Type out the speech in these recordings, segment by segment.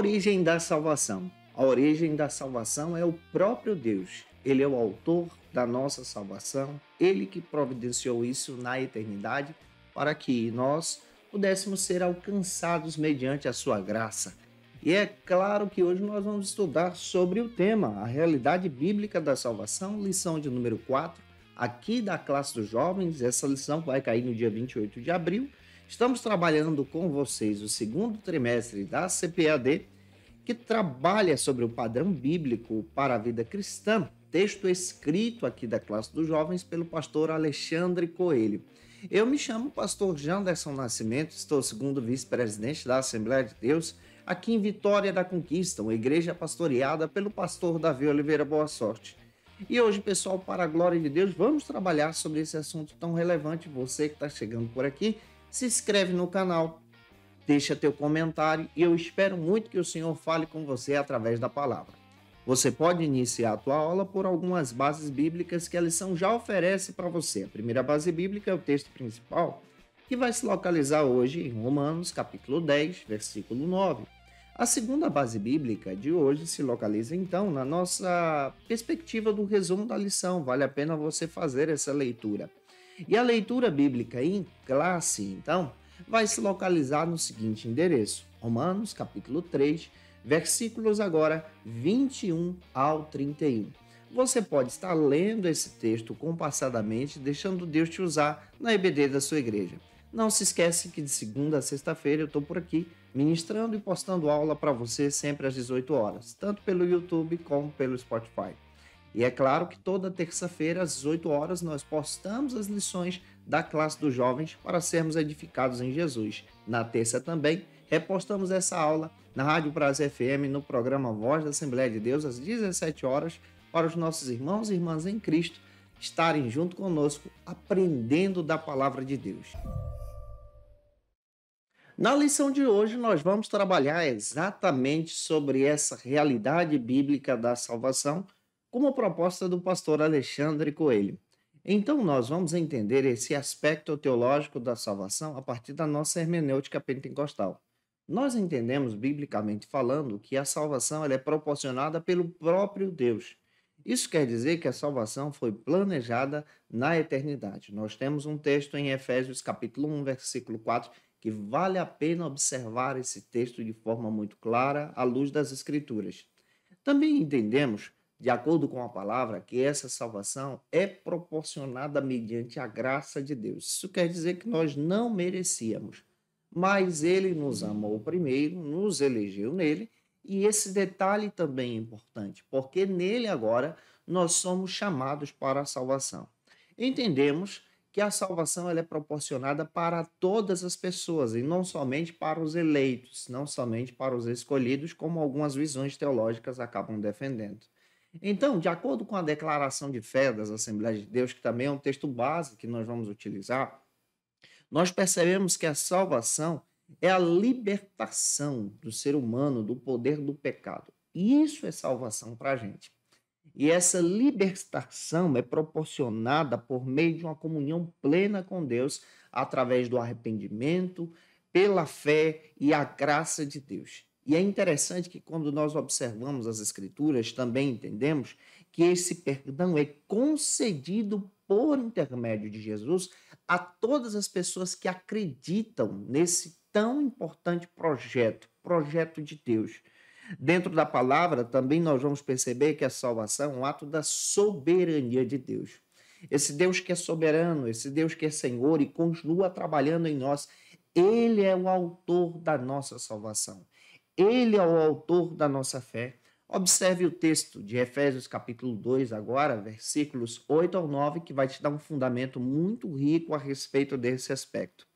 origem da salvação. A origem da salvação é o próprio Deus. Ele é o autor da nossa salvação, ele que providenciou isso na eternidade para que nós pudéssemos ser alcançados mediante a sua graça. E é claro que hoje nós vamos estudar sobre o tema, a realidade bíblica da salvação, lição de número 4, aqui da classe dos jovens. Essa lição vai cair no dia 28 de abril. Estamos trabalhando com vocês o segundo trimestre da CPAD, que trabalha sobre o padrão bíblico para a vida cristã, texto escrito aqui da classe dos jovens pelo pastor Alexandre Coelho. Eu me chamo pastor Janderson Nascimento, estou segundo vice-presidente da Assembleia de Deus, aqui em Vitória da Conquista, uma igreja pastoreada pelo pastor Davi Oliveira Boa Sorte. E hoje, pessoal, para a glória de Deus, vamos trabalhar sobre esse assunto tão relevante. Você que está chegando por aqui, se inscreve no canal, deixa teu comentário e eu espero muito que o Senhor fale com você através da palavra. Você pode iniciar a tua aula por algumas bases bíblicas que a lição já oferece para você. A primeira base bíblica é o texto principal, que vai se localizar hoje em Romanos, capítulo 10, versículo 9. A segunda base bíblica de hoje se localiza, então, na nossa perspectiva do resumo da lição. Vale a pena você fazer essa leitura. E a leitura bíblica em classe, então, vai se localizar no seguinte endereço: Romanos, capítulo 3, versículos agora 21 ao 31. Você pode estar lendo esse texto compassadamente, deixando Deus te usar na EBD da sua igreja. Não se esquece que de segunda a sexta-feira eu estou por aqui ministrando e postando aula para você sempre às 18 horas, tanto pelo YouTube como pelo Spotify. E é claro que toda terça-feira às 18 horas nós postamos as lições da classe dos jovens para sermos edificados em Jesus. Na terça também repostamos essa aula na Rádio Prazer FM no programa Voz da Assembleia de Deus às 17 horas para os nossos irmãos e irmãs em Cristo estarem junto conosco aprendendo da palavra de Deus. Na lição de hoje, nós vamos trabalhar exatamente sobre essa realidade bíblica da salvação, como proposta do pastor Alexandre Coelho. Então, nós vamos entender esse aspecto teológico da salvação a partir da nossa hermenêutica pentecostal. Nós entendemos, biblicamente falando, que a salvação ela é proporcionada pelo próprio Deus. Isso quer dizer que a salvação foi planejada na eternidade. Nós temos um texto em Efésios capítulo 1, versículo 4, que vale a pena observar esse texto de forma muito clara à luz das Escrituras. Também entendemos, de acordo com a palavra, que essa salvação é proporcionada mediante a graça de Deus. Isso quer dizer que nós não merecíamos, mas Ele nos amou primeiro, nos elegeu nele, e esse detalhe também é importante, porque nele agora nós somos chamados para a salvação. Entendemos que a salvação ela é proporcionada para todas as pessoas e não somente para os eleitos, não somente para os escolhidos, como algumas visões teológicas acabam defendendo. Então, de acordo com a declaração de fé das Assembleias de Deus, que também é um texto base que nós vamos utilizar, nós percebemos que a salvação é a libertação do ser humano do poder do pecado. E isso é salvação para a gente. E essa libertação é proporcionada por meio de uma comunhão plena com Deus, através do arrependimento, pela fé e a graça de Deus. E é interessante que quando nós observamos as Escrituras, também entendemos que esse perdão é concedido por intermédio de Jesus a todas as pessoas que acreditam nesse tão importante projeto de Deus. Dentro da palavra, também nós vamos perceber que a salvação é um ato da soberania de Deus. Esse Deus que é soberano, esse Deus que é Senhor e continua trabalhando em nós, Ele é o autor da nossa salvação. Ele é o autor da nossa fé. Observe o texto de Efésios capítulo 2 agora, versículos 8 ao 9, que vai te dar um fundamento muito rico a respeito desse aspecto.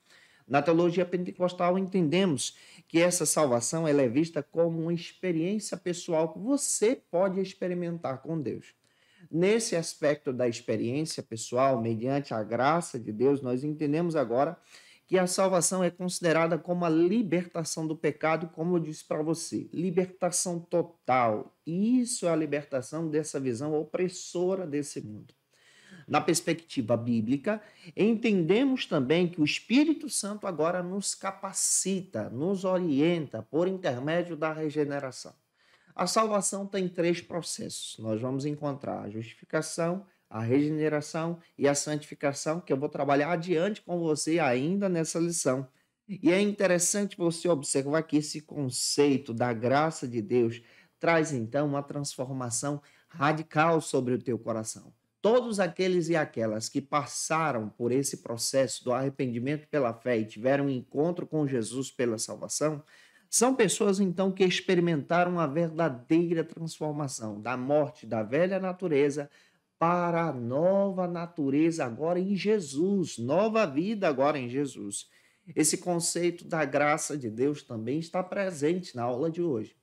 Na teologia pentecostal, entendemos que essa salvação ela é vista como uma experiência pessoal que você pode experimentar com Deus. Nesse aspecto da experiência pessoal, mediante a graça de Deus, nós entendemos agora que a salvação é considerada como a libertação do pecado, como eu disse para você, libertação total. Isso é a libertação dessa visão opressora desse mundo. Na perspectiva bíblica, entendemos também que o Espírito Santo agora nos capacita, nos orienta por intermédio da regeneração. A salvação tem três processos. Nós vamos encontrar a justificação, a regeneração e a santificação, que eu vou trabalhar adiante com você ainda nessa lição. E é interessante você observar que esse conceito da graça de Deus traz então uma transformação radical sobre o teu coração. Todos aqueles e aquelas que passaram por esse processo do arrependimento pela fé e tiveram um encontro com Jesus pela salvação, são pessoas então que experimentaram a verdadeira transformação da morte da velha natureza para a nova natureza agora em Jesus, nova vida agora em Jesus. Esse conceito da graça de Deus também está presente na aula de hoje.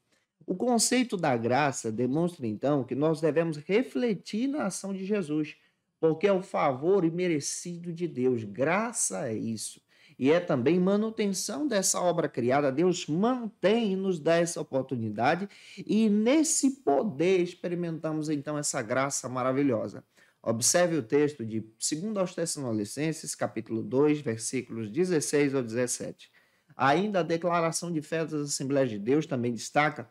O conceito da graça demonstra então que nós devemos refletir na ação de Jesus, porque é o favor imerecido de Deus. Graça é isso. E é também manutenção dessa obra criada. Deus mantém e nos dá essa oportunidade, e nesse poder experimentamos então essa graça maravilhosa. Observe o texto de 2 aos Tessalonicenses, capítulo 2, versículos 16 ao 17. Ainda a declaração de fé das Assembleias de Deus também destaca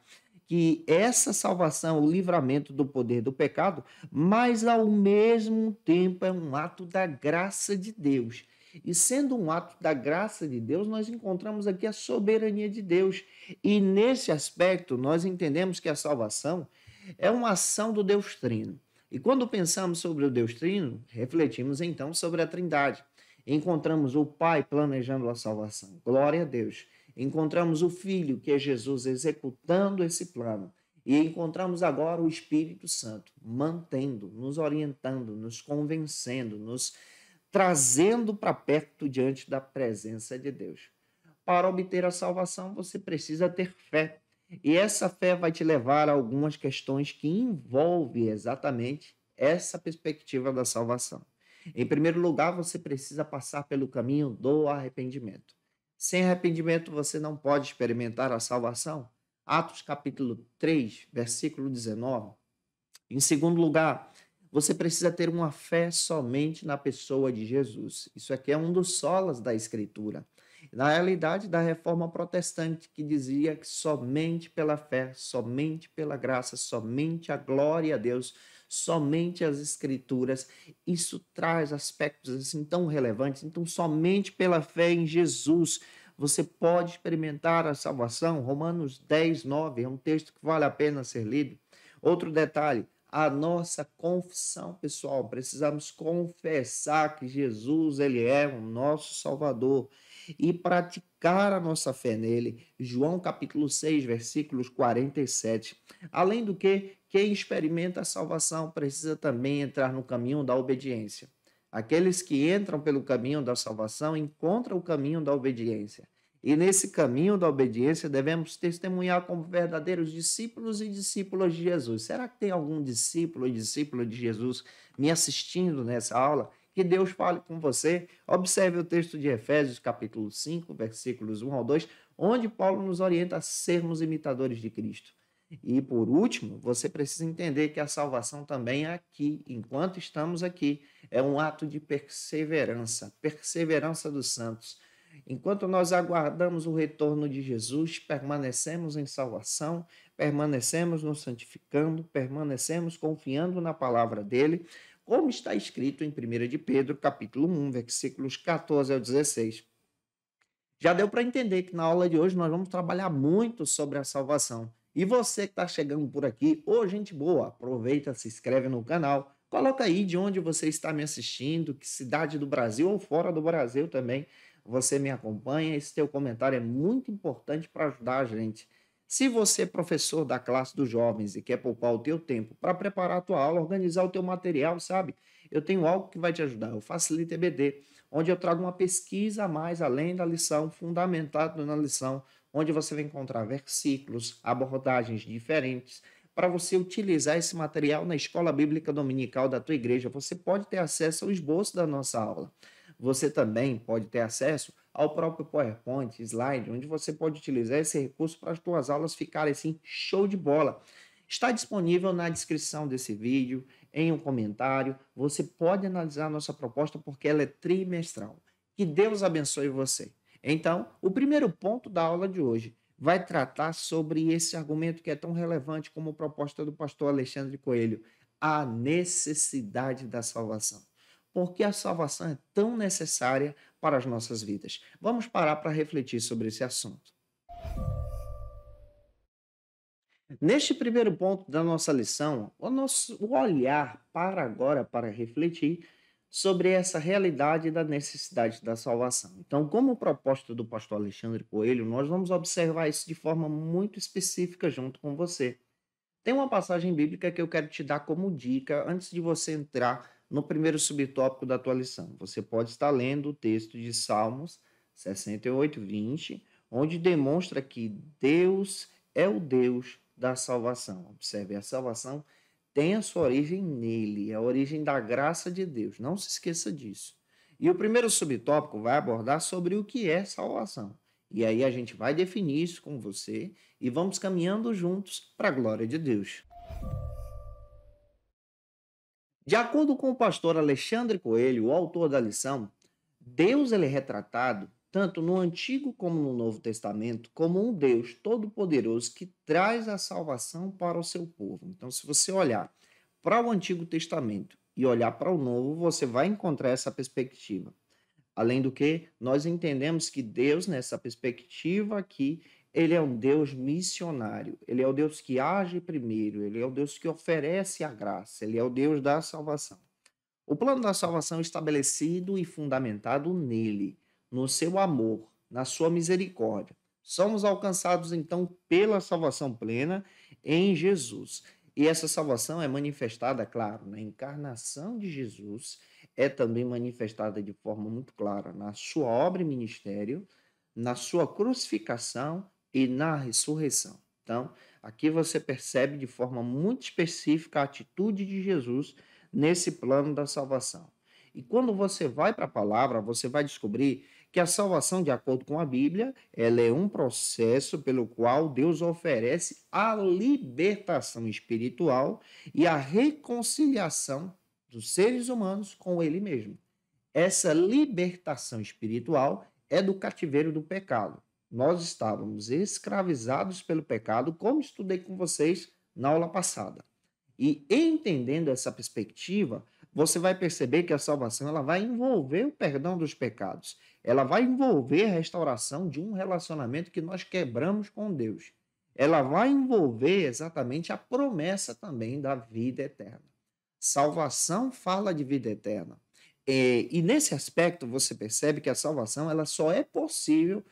que essa salvação é o livramento do poder do pecado, mas ao mesmo tempo é um ato da graça de Deus. E sendo um ato da graça de Deus, nós encontramos aqui a soberania de Deus. E nesse aspecto, nós entendemos que a salvação é uma ação do Deus Trino. E quando pensamos sobre o Deus Trino, refletimos então sobre a Trindade. Encontramos o Pai planejando a salvação. Glória a Deus. Encontramos o Filho, que é Jesus, executando esse plano. E encontramos agora o Espírito Santo, mantendo, nos orientando, nos convencendo, nos trazendo para perto diante da presença de Deus. Para obter a salvação, você precisa ter fé. E essa fé vai te levar a algumas questões que envolvem exatamente essa perspectiva da salvação. Em primeiro lugar, você precisa passar pelo caminho do arrependimento. Sem arrependimento, você não pode experimentar a salvação. Atos capítulo 3, versículo 19. Em segundo lugar, você precisa ter uma fé somente na pessoa de Jesus. Isso aqui é um dos solas da Escritura. Na realidade, da reforma protestante, que dizia que somente pela fé, somente pela graça, somente a glória a Deus, somente as Escrituras, isso traz aspectos assim tão relevantes. Então, somente pela fé em Jesus você pode experimentar a salvação. Romanos 10, 9 é um texto que vale a pena ser lido. Outro detalhe, a nossa confissão pessoal. Precisamos confessar que Jesus, ele é o nosso Salvador e praticar a nossa fé nele. João capítulo 6, versículos 47. Além do que, quem experimenta a salvação precisa também entrar no caminho da obediência. Aqueles que entram pelo caminho da salvação encontram o caminho da obediência. E nesse caminho da obediência devemos testemunhar como verdadeiros discípulos e discípulas de Jesus. Será que tem algum discípulo e discípula de Jesus me assistindo nessa aula? Que Deus fale com você. Observe o texto de Efésios, capítulo 5, versículos 1 ao 2, onde Paulo nos orienta a sermos imitadores de Cristo. E por último, você precisa entender que a salvação também é aqui, enquanto estamos aqui, é um ato de perseverança, perseverança dos santos. Enquanto nós aguardamos o retorno de Jesus, permanecemos em salvação, permanecemos nos santificando, permanecemos confiando na palavra dele, como está escrito em 1 de Pedro, capítulo 1, versículos 14 ao 16. Já deu para entender que na aula de hoje nós vamos trabalhar muito sobre a salvação. E você que está chegando por aqui, ô gente boa, aproveita, se inscreve no canal, coloca aí de onde você está me assistindo, que cidade do Brasil ou fora do Brasil também você me acompanha. Esse teu comentário é muito importante para ajudar a gente. Se você é professor da classe dos jovens e quer poupar o teu tempo para preparar a tua aula, organizar o teu material, sabe? Eu tenho algo que vai te ajudar. Eu facilito EBD, onde eu trago uma pesquisa a mais além da lição, fundamentado na lição, onde você vai encontrar versículos, abordagens diferentes, para você utilizar esse material na escola bíblica dominical da tua igreja. Você pode ter acesso ao esboço da nossa aula. Você também pode ter acesso ao próprio PowerPoint, slide, onde você pode utilizar esse recurso para as suas aulas ficarem assim, show de bola. Está disponível na descrição desse vídeo, em um comentário. Você pode analisar a nossa proposta porque ela é trimestral. Que Deus abençoe você. Então, o primeiro ponto da aula de hoje vai tratar sobre esse argumento que é tão relevante como a proposta do pastor Alexandre Coelho, a necessidade da salvação. Por que a salvação é tão necessária para as nossas vidas? Vamos parar para refletir sobre esse assunto. Neste primeiro ponto da nossa lição, o olhar para agora para refletir sobre essa realidade da necessidade da salvação. Então, como proposta do pastor Alexandre Coelho, nós vamos observar isso de forma muito específica junto com você. Tem uma passagem bíblica que eu quero te dar como dica antes de você entrar no primeiro subtópico da tua lição. Você pode estar lendo o texto de Salmos 68, 20, onde demonstra que Deus é o Deus da salvação. Observe, a salvação tem a sua origem nele, é a origem da graça de Deus. Não se esqueça disso. E o primeiro subtópico vai abordar sobre o que é salvação. E aí a gente vai definir isso com você e vamos caminhando juntos para a glória de Deus. De acordo com o pastor Alexandre Coelho, o autor da lição, Deus ele é retratado tanto no Antigo como no Novo Testamento como um Deus todo-poderoso que traz a salvação para o seu povo. Então, se você olhar para o Antigo Testamento e olhar para o Novo, você vai encontrar essa perspectiva. Além do que, nós entendemos que Deus, nessa perspectiva aqui, ele é um Deus missionário, ele é o Deus que age primeiro, ele é o Deus que oferece a graça, ele é o Deus da salvação. O plano da salvação é estabelecido e fundamentado nele, no seu amor, na sua misericórdia. Somos alcançados então pela salvação plena em Jesus. E essa salvação é manifestada, claro, na encarnação de Jesus, é também manifestada de forma muito clara na sua obra e ministério, na sua crucificação e na ressurreição. Então, aqui você percebe de forma muito específica a atitude de Jesus nesse plano da salvação. E quando você vai para a palavra, você vai descobrir que a salvação, de acordo com a Bíblia, ela é um processo pelo qual Deus oferece a libertação espiritual e a reconciliação dos seres humanos com Ele mesmo. Essa libertação espiritual é do cativeiro do pecado. Nós estávamos escravizados pelo pecado, como estudei com vocês na aula passada. E entendendo essa perspectiva, você vai perceber que a salvação ela vai envolver o perdão dos pecados. Ela vai envolver a restauração de um relacionamento que nós quebramos com Deus. Ela vai envolver exatamente a promessa também da vida eterna. Salvação fala de vida eterna. E nesse aspecto você percebe que a salvação ela só é possível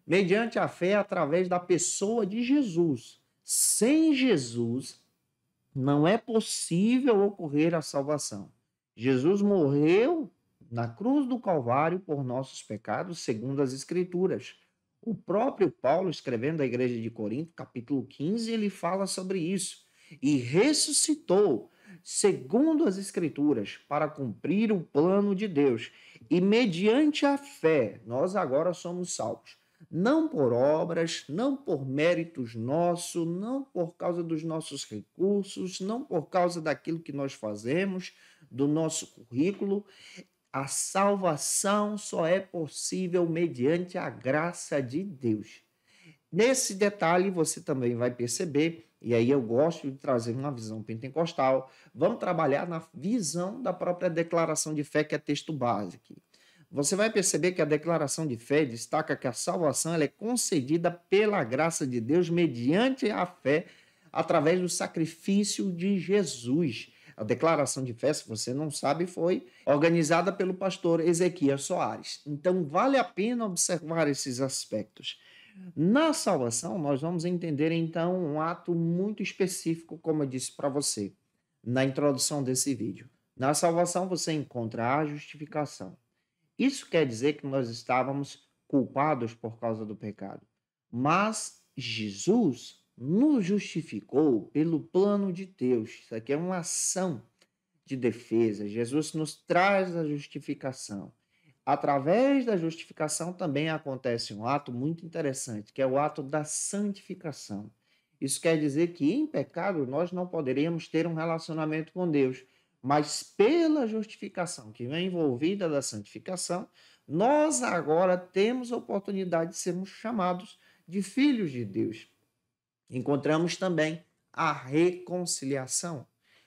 mediante a fé através da pessoa de Jesus. Sem Jesus, não é possível ocorrer a salvação. Jesus morreu na cruz do Calvário por nossos pecados, segundo as Escrituras. O próprio Paulo, escrevendo à igreja de Corinto, capítulo 15, ele fala sobre isso. E ressuscitou, segundo as Escrituras, para cumprir o plano de Deus. E mediante a fé, nós agora somos salvos. Não por obras, não por méritos nossos, não por causa dos nossos recursos, não por causa daquilo que nós fazemos, do nosso currículo. A salvação só é possível mediante a graça de Deus. Nesse detalhe, você também vai perceber, e aí eu gosto de trazer uma visão pentecostal, vamos trabalhar na visão da própria declaração de fé, que é texto base aqui. Você vai perceber que a declaração de fé destaca que a salvação ela é concedida pela graça de Deus mediante a fé através do sacrifício de Jesus. A declaração de fé, se você não sabe, foi organizada pelo pastor Ezequias Soares. Então, vale a pena observar esses aspectos. Na salvação, nós vamos entender então um ato muito específico, como eu disse para você na introdução desse vídeo. Na salvação, você encontra a justificação. Isso quer dizer que nós estávamos culpados por causa do pecado. Mas Jesus nos justificou pelo plano de Deus. Isso aqui é uma ação de defesa. Jesus nos traz a justificação. Através da justificação também acontece um ato muito interessante, que é o ato da santificação. Isso quer dizer que em pecado nós não poderíamos ter um relacionamento com Deus, mas pela justificação que vem envolvida da santificação, nós agora temos a oportunidade de sermos chamados de filhos de Deus. Encontramos também a reconciliação.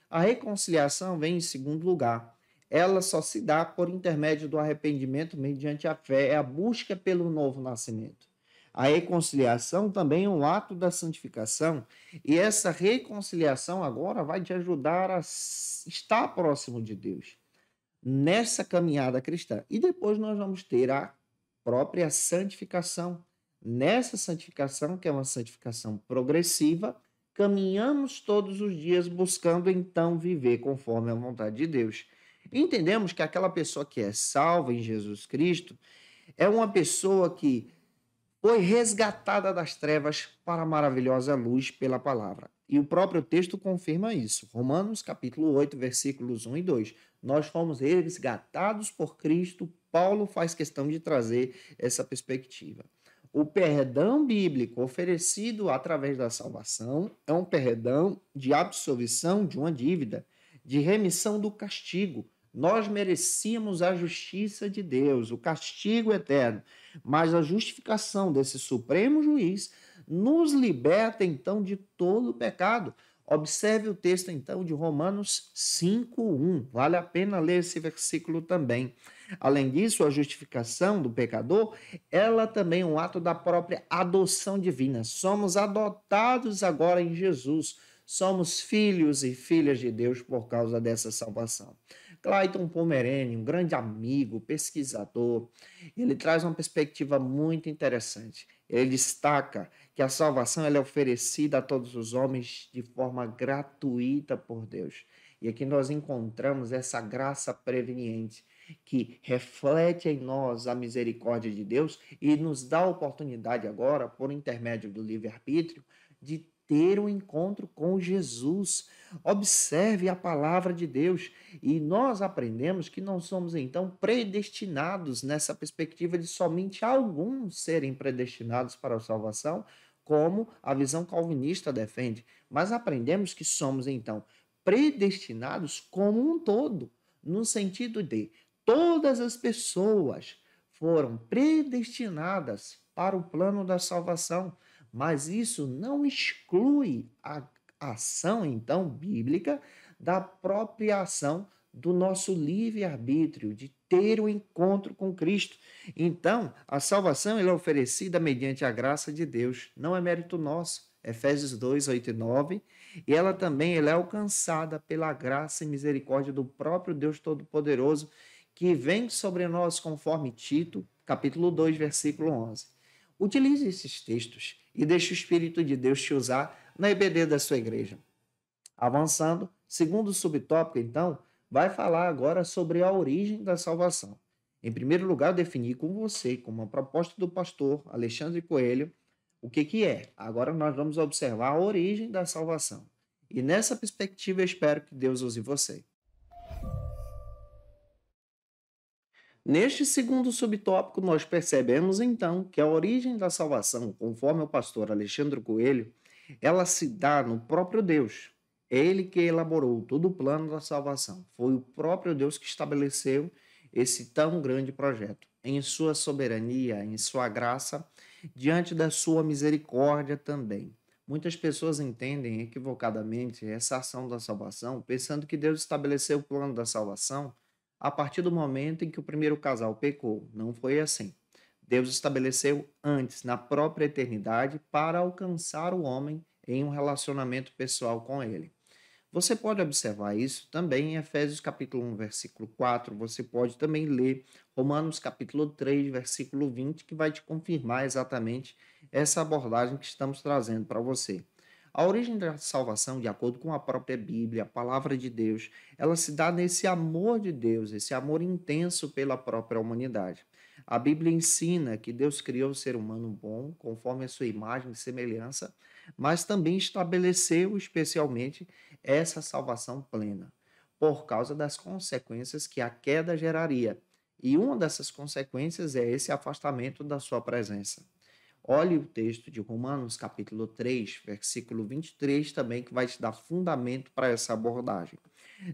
A reconciliação vem em segundo lugar. Ela só se dá por intermédio do arrependimento mediante a fé, é a busca pelo novo nascimento. A reconciliação também é um ato da santificação, e essa reconciliação agora vai te ajudar a estar próximo de Deus nessa caminhada cristã. E depois nós vamos ter a própria santificação. Nessa santificação, que é uma santificação progressiva, caminhamos todos os dias buscando então viver conforme a vontade de Deus. Entendemos que aquela pessoa que é salva em Jesus Cristo é uma pessoa que foi resgatada das trevas para a maravilhosa luz pela palavra. E o próprio texto confirma isso. Romanos capítulo 8, versículos 1 e 2. Nós fomos resgatados por Cristo. Paulo faz questão de trazer essa perspectiva. O perdão bíblico oferecido através da salvação é um perdão de absolvição de uma dívida, de remissão do castigo. Nós merecíamos a justiça de Deus, o castigo eterno, mas a justificação desse supremo juiz nos liberta então de todo o pecado. Observe o texto então de Romanos 5:1. Vale a pena ler esse versículo também. Além disso, a justificação do pecador, ela também é um ato da própria adoção divina. Somos adotados agora em Jesus. Somos filhos e filhas de Deus por causa dessa salvação. Clayton Pomerene, um grande amigo, pesquisador, ele traz uma perspectiva muito interessante. Ele destaca que a salvação ela é oferecida a todos os homens de forma gratuita por Deus. E aqui nós encontramos essa graça preveniente que reflete em nós a misericórdia de Deus e nos dá a oportunidade agora, por intermédio do livre-arbítrio, de ter um encontro com Jesus. Observe a palavra de Deus e nós aprendemos que não somos então predestinados nessa perspectiva de somente alguns serem predestinados para a salvação, como a visão calvinista defende, mas aprendemos que somos então predestinados como um todo, no sentido de todas as pessoas foram predestinadas para o plano da salvação, mas isso não exclui a ação, então, bíblica da própria ação do nosso livre-arbítrio, de ter o encontro com Cristo. Então, a salvação é oferecida mediante a graça de Deus, não é mérito nosso. Efésios 2, 8 e 9. E ela também é alcançada pela graça e misericórdia do próprio Deus Todo-Poderoso, que vem sobre nós conforme Tito, capítulo 2, versículo 11. Utilize esses textos e deixe o Espírito de Deus te usar na EBD da sua igreja. Avançando, segundo subtópico, então, vai falar agora sobre a origem da salvação. Em primeiro lugar, definir com você, como a proposta do pastor Alexandre Coelho, o que é. Agora nós vamos observar a origem da salvação. E nessa perspectiva, eu espero que Deus use você. Neste segundo subtópico, nós percebemos então que a origem da salvação, conforme o pastor Alexandre Coelho, ela se dá no próprio Deus. É ele que elaborou todo o plano da salvação. Foi o próprio Deus que estabeleceu esse tão grande projeto. Em sua soberania, em sua graça, diante da sua misericórdia também. Muitas pessoas entendem equivocadamente essa ação da salvação, pensando que Deus estabeleceu o plano da salvação a partir do momento em que o primeiro casal pecou. Não foi assim. Deus estabeleceu antes, na própria eternidade, para alcançar o homem em um relacionamento pessoal com ele. Você pode observar isso também em Efésios capítulo 1, versículo 4. Você pode também ler Romanos capítulo 3, versículo 20, que vai te confirmar exatamente essa abordagem que estamos trazendo para você. A origem da salvação, de acordo com a própria Bíblia, a palavra de Deus, ela se dá nesse amor de Deus, esse amor intenso pela própria humanidade. A Bíblia ensina que Deus criou o ser humano bom, conforme a sua imagem e semelhança, mas também estabeleceu especialmente essa salvação plena, por causa das consequências que a queda geraria. E uma dessas consequências é esse afastamento da sua presença. Olhe o texto de Romanos, capítulo 3, versículo 23, também, que vai te dar fundamento para essa abordagem.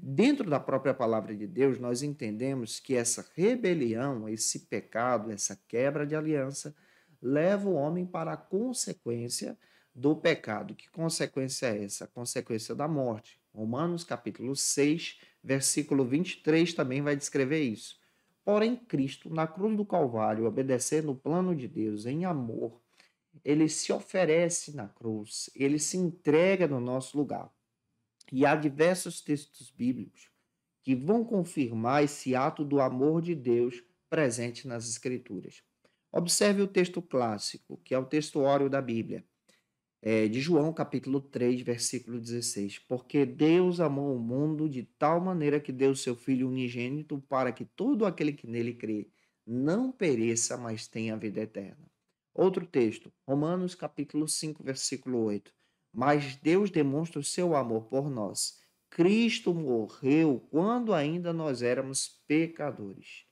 Dentro da própria palavra de Deus, nós entendemos que essa rebelião, esse pecado, essa quebra de aliança, leva o homem para a consequência do pecado. Que consequência é essa? A consequência da morte. Romanos capítulo 6, versículo 23 também vai descrever isso. Porém, Cristo, na cruz do Calvário, obedecendo o plano de Deus em amor, ele se oferece na cruz, ele se entrega no nosso lugar. E há diversos textos bíblicos que vão confirmar esse ato do amor de Deus presente nas Escrituras. Observe o texto clássico, que é o textuário da Bíblia, de João, capítulo 3, versículo 16. Porque Deus amou o mundo de tal maneira que deu seu Filho unigênito para que todo aquele que nele crê não pereça, mas tenha vida eterna. Outro texto, Romanos, capítulo 5, versículo 8. Mas Deus demonstra o seu amor por nós. Cristo morreu quando ainda nós éramos pecadores.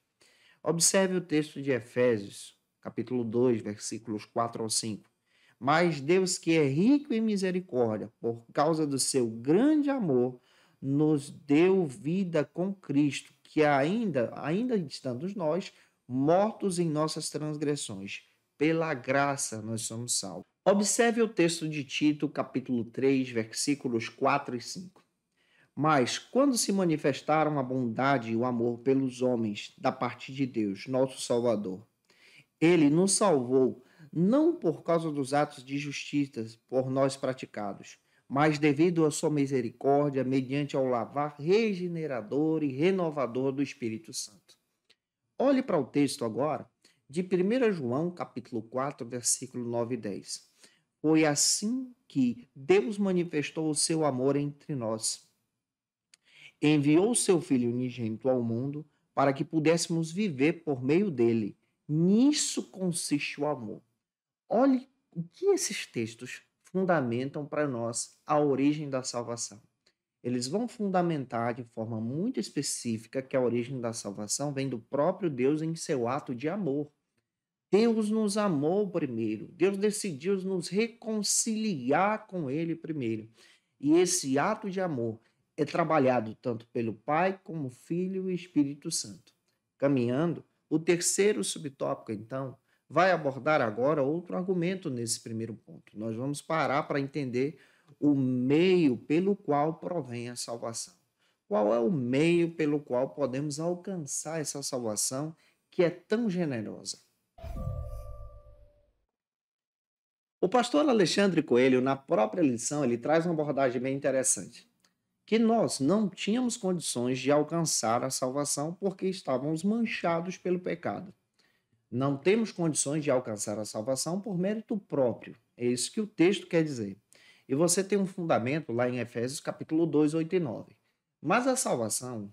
Observe o texto de Efésios, capítulo 2, versículos 4 ao 5. Mas Deus, que é rico em misericórdia, por causa do seu grande amor, nos deu vida com Cristo, que ainda estando nós mortos em nossas transgressões, pela graça nós somos salvos. Observe o texto de Tito, capítulo 3, versículos 4 e 5. Mas, quando se manifestaram a bondade e o amor pelos homens da parte de Deus, nosso Salvador, ele nos salvou não por causa dos atos de justiça por nós praticados, mas devido à sua misericórdia, mediante ao lavar regenerador e renovador do Espírito Santo. Olhe para o texto agora de 1 João, capítulo 4, versículo 9 e 10. Foi assim que Deus manifestou o seu amor entre nós. Enviou seu Filho unigênito ao mundo para que pudéssemos viver por meio dele. Nisso consiste o amor. Olhe o que esses textos fundamentam para nós a origem da salvação. Eles vão fundamentar de forma muito específica que a origem da salvação vem do próprio Deus em seu ato de amor. Deus nos amou primeiro, Deus decidiu nos reconciliar com Ele primeiro. E esse ato de amor é trabalhado tanto pelo Pai como Filho e Espírito Santo. Caminhando, o terceiro subtópico, então, vai abordar agora outro argumento nesse primeiro ponto. Nós vamos parar para entender o meio pelo qual provém a salvação. Qual é o meio pelo qual podemos alcançar essa salvação que é tão generosa? O pastor Alexandre Coelho, na própria lição, ele traz uma abordagem bem interessante, que nós não tínhamos condições de alcançar a salvação porque estávamos manchados pelo pecado. Não temos condições de alcançar a salvação por mérito próprio. É isso que o texto quer dizer. E você tem um fundamento lá em Efésios capítulo 2, 8 e 9. Mas a salvação,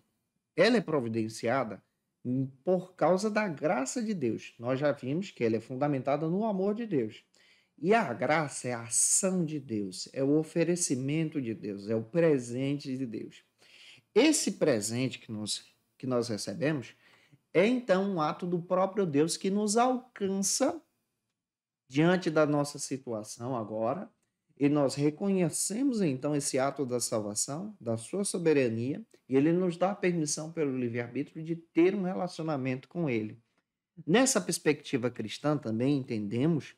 ela é providenciada por causa da graça de Deus. Nós já vimos que ela é fundamentada no amor de Deus. E a graça é a ação de Deus, é o oferecimento de Deus, é o presente de Deus. Esse presente que nós recebemos é então um ato do próprio Deus que nos alcança diante da nossa situação agora, e nós reconhecemos então esse ato da salvação, da sua soberania, e ele nos dá a permissão pelo livre-arbítrio de ter um relacionamento com ele. Nessa perspectiva cristã também entendemos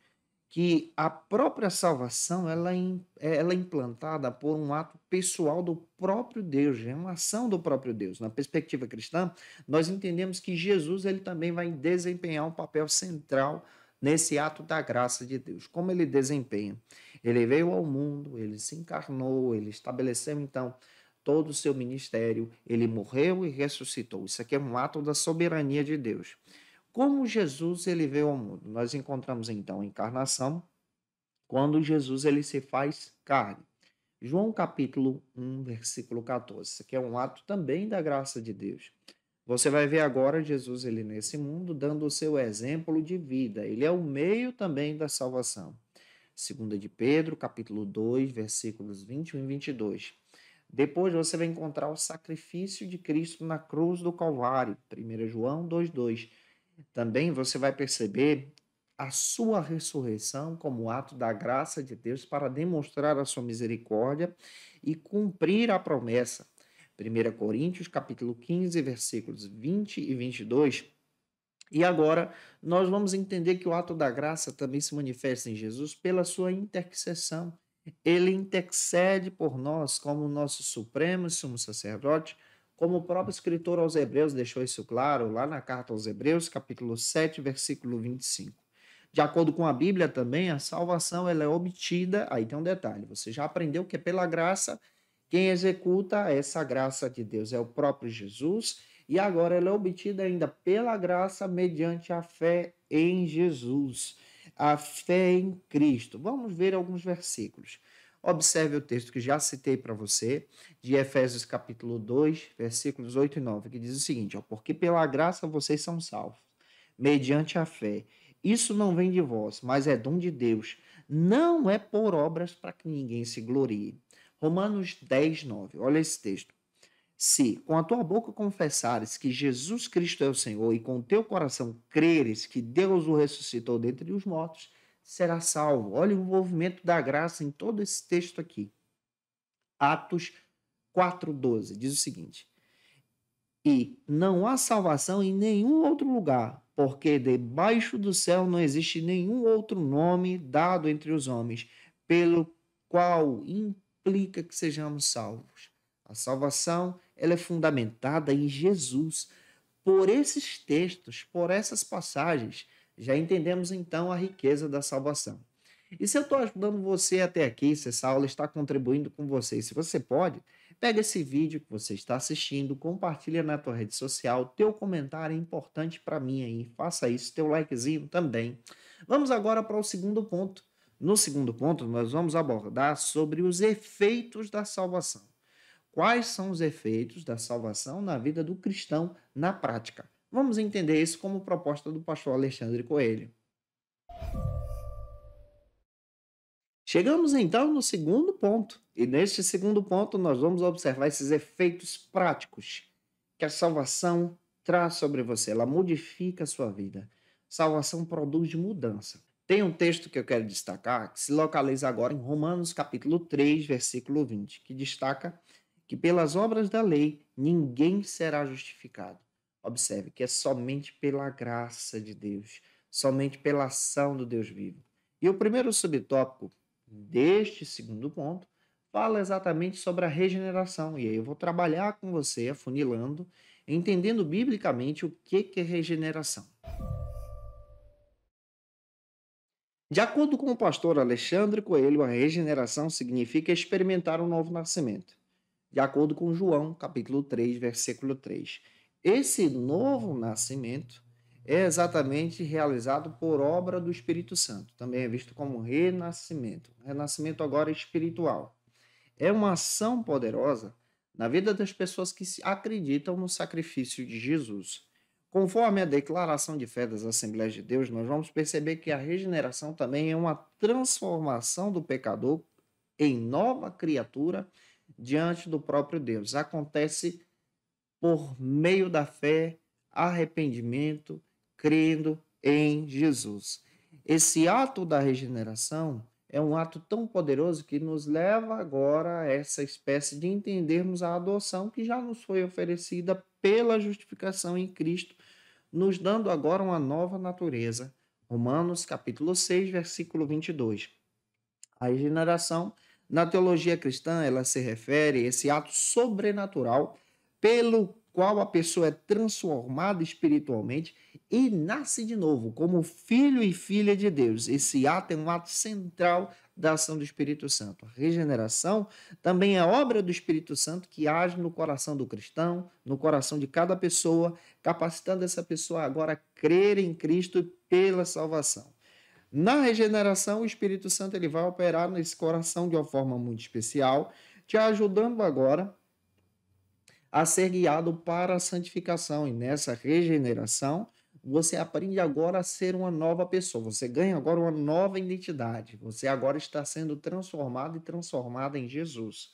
que a própria salvação ela é implantada por um ato pessoal do próprio Deus, é uma ação do próprio Deus. Na perspectiva cristã, nós entendemos que Jesus ele também vai desempenhar um papel central nesse ato da graça de Deus. Como ele desempenha? Ele veio ao mundo, ele se encarnou, ele estabeleceu então todo o seu ministério, ele morreu e ressuscitou. Isso aqui é um ato da soberania de Deus. Como Jesus ele veio ao mundo? Nós encontramos então a encarnação, quando Jesus ele se faz carne. João capítulo 1, versículo 14. Isso aqui é um ato também da graça de Deus. Você vai ver agora Jesus ele nesse mundo dando o seu exemplo de vida. Ele é o meio também da salvação. Segunda de Pedro, capítulo 2, versículos 21 e 22. Depois você vai encontrar o sacrifício de Cristo na cruz do Calvário. 1 João 2:2. Também você vai perceber a sua ressurreição como ato da graça de Deus para demonstrar a sua misericórdia e cumprir a promessa. 1 Coríntios, capítulo 15, versículos 20 e 22. E agora nós vamos entender que o ato da graça também se manifesta em Jesus pela sua intercessão. Ele intercede por nós como nosso supremo sumo sacerdote, como o próprio escritor aos Hebreus deixou isso claro lá na carta aos Hebreus, capítulo 7, versículo 25. De acordo com a Bíblia também, a salvação ela é obtida, aí tem um detalhe, você já aprendeu que é pela graça, quem executa essa graça de Deus é o próprio Jesus, e agora ela é obtida ainda pela graça mediante a fé em Jesus, a fé em Cristo. Vamos ver alguns versículos. Observe o texto que já citei para você, de Efésios capítulo 2, versículos 8 e 9, que diz o seguinte, ó, porque pela graça vocês são salvos, mediante a fé. Isso não vem de vós, mas é dom de Deus. Não é por obras para que ninguém se glorie. Romanos 10, 9. Olha esse texto. Se com a tua boca confessares que Jesus Cristo é o Senhor e com o teu coração creres que Deus o ressuscitou dentre os mortos, será salvo. Olha o envolvimento da graça em todo esse texto aqui. Atos 4:12 diz o seguinte: e não há salvação em nenhum outro lugar, porque debaixo do céu não existe nenhum outro nome dado entre os homens, pelo qual implica que sejamos salvos. A salvação ela é fundamentada em Jesus. Por esses textos, por essas passagens, já entendemos então a riqueza da salvação. E se eu estou ajudando você até aqui, se essa aula está contribuindo com você, se você pode, pega esse vídeo que você está assistindo, compartilha na tua rede social, teu comentário é importante para mim aí, faça isso, teu likezinho também. Vamos agora para o segundo ponto. No segundo ponto, nós vamos abordar sobre os efeitos da salvação. Quais são os efeitos da salvação na vida do cristão na prática? Vamos entender isso como proposta do pastor Alexandre Coelho. Chegamos então no segundo ponto, e neste segundo ponto nós vamos observar esses efeitos práticos que a salvação traz sobre você, ela modifica a sua vida. Salvação produz mudança. Tem um texto que eu quero destacar, que se localiza agora em Romanos capítulo 3, versículo 20, que destaca que pelas obras da lei ninguém será justificado. Observe que é somente pela graça de Deus, somente pela ação do Deus vivo. E o primeiro subtópico deste segundo ponto fala exatamente sobre a regeneração. E aí eu vou trabalhar com você, afunilando, entendendo biblicamente o que é regeneração. De acordo com o pastor Alexandre Coelho, a regeneração significa experimentar um novo nascimento. De acordo com João, capítulo 3, versículo 3. Esse novo nascimento é exatamente realizado por obra do Espírito Santo. Também é visto como renascimento. Renascimento agora espiritual. É uma ação poderosa na vida das pessoas que acreditam no sacrifício de Jesus. Conforme a declaração de fé das Assembleias de Deus, nós vamos perceber que a regeneração também é uma transformação do pecador em nova criatura diante do próprio Deus. Acontece por meio da fé, arrependimento, crendo em Jesus. Esse ato da regeneração é um ato tão poderoso que nos leva agora a essa espécie de entendermos a adoção que já nos foi oferecida pela justificação em Cristo, nos dando agora uma nova natureza. Romanos capítulo 6, versículo 22. A regeneração, na teologia cristã, ela se refere a esse ato sobrenatural pelo qual a pessoa é transformada espiritualmente e nasce de novo como filho e filha de Deus. Esse ato é um ato central da ação do Espírito Santo. A regeneração também é obra do Espírito Santo que age no coração do cristão, no coração de cada pessoa, capacitando essa pessoa agora a crer em Cristo pela salvação. Na regeneração, o Espírito Santo ele vai operar nesse coração de uma forma muito especial, te ajudando agora a ser guiado para a santificação. E nessa regeneração, você aprende agora a ser uma nova pessoa. Você ganha agora uma nova identidade. Você agora está sendo transformado e transformada em Jesus.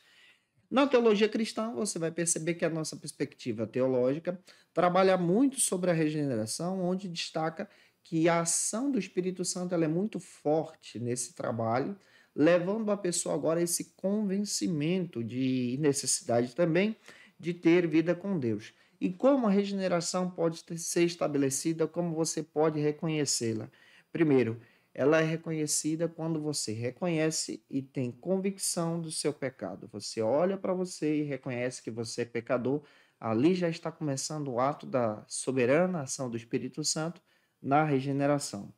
Na teologia cristã, você vai perceber que a nossa perspectiva teológica trabalha muito sobre a regeneração, onde destaca que a ação do Espírito Santo ela é muito forte nesse trabalho, levando a pessoa agora a esse convencimento de necessidade também de ter vida com Deus. E como a regeneração pode ser estabelecida, como você pode reconhecê-la? Primeiro, ela é reconhecida quando você reconhece e tem convicção do seu pecado. Você olha para você e reconhece que você é pecador. Ali já está começando o ato da soberana ação do Espírito Santo na regeneração.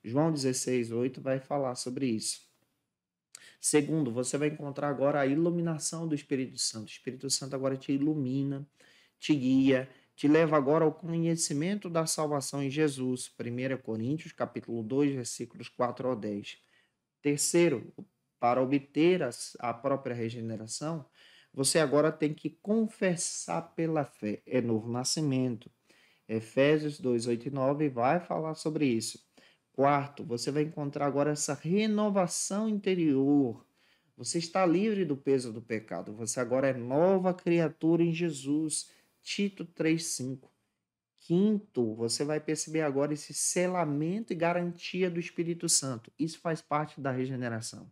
João 16:8 vai falar sobre isso. Segundo, você vai encontrar agora a iluminação do Espírito Santo. O Espírito Santo agora te ilumina, te guia, te leva agora ao conhecimento da salvação em Jesus. 1 Coríntios, capítulo 2, versículos 4 ao 10. Terceiro, para obter a própria regeneração, você agora tem que confessar pela fé. É novo nascimento. Efésios 2, 8 e 9 vai falar sobre isso. Quarto, você vai encontrar agora essa renovação interior. Você está livre do peso do pecado. Você agora é nova criatura em Jesus. Tito 3:5. Quinto, você vai perceber agora esse selamento e garantia do Espírito Santo. Isso faz parte da regeneração.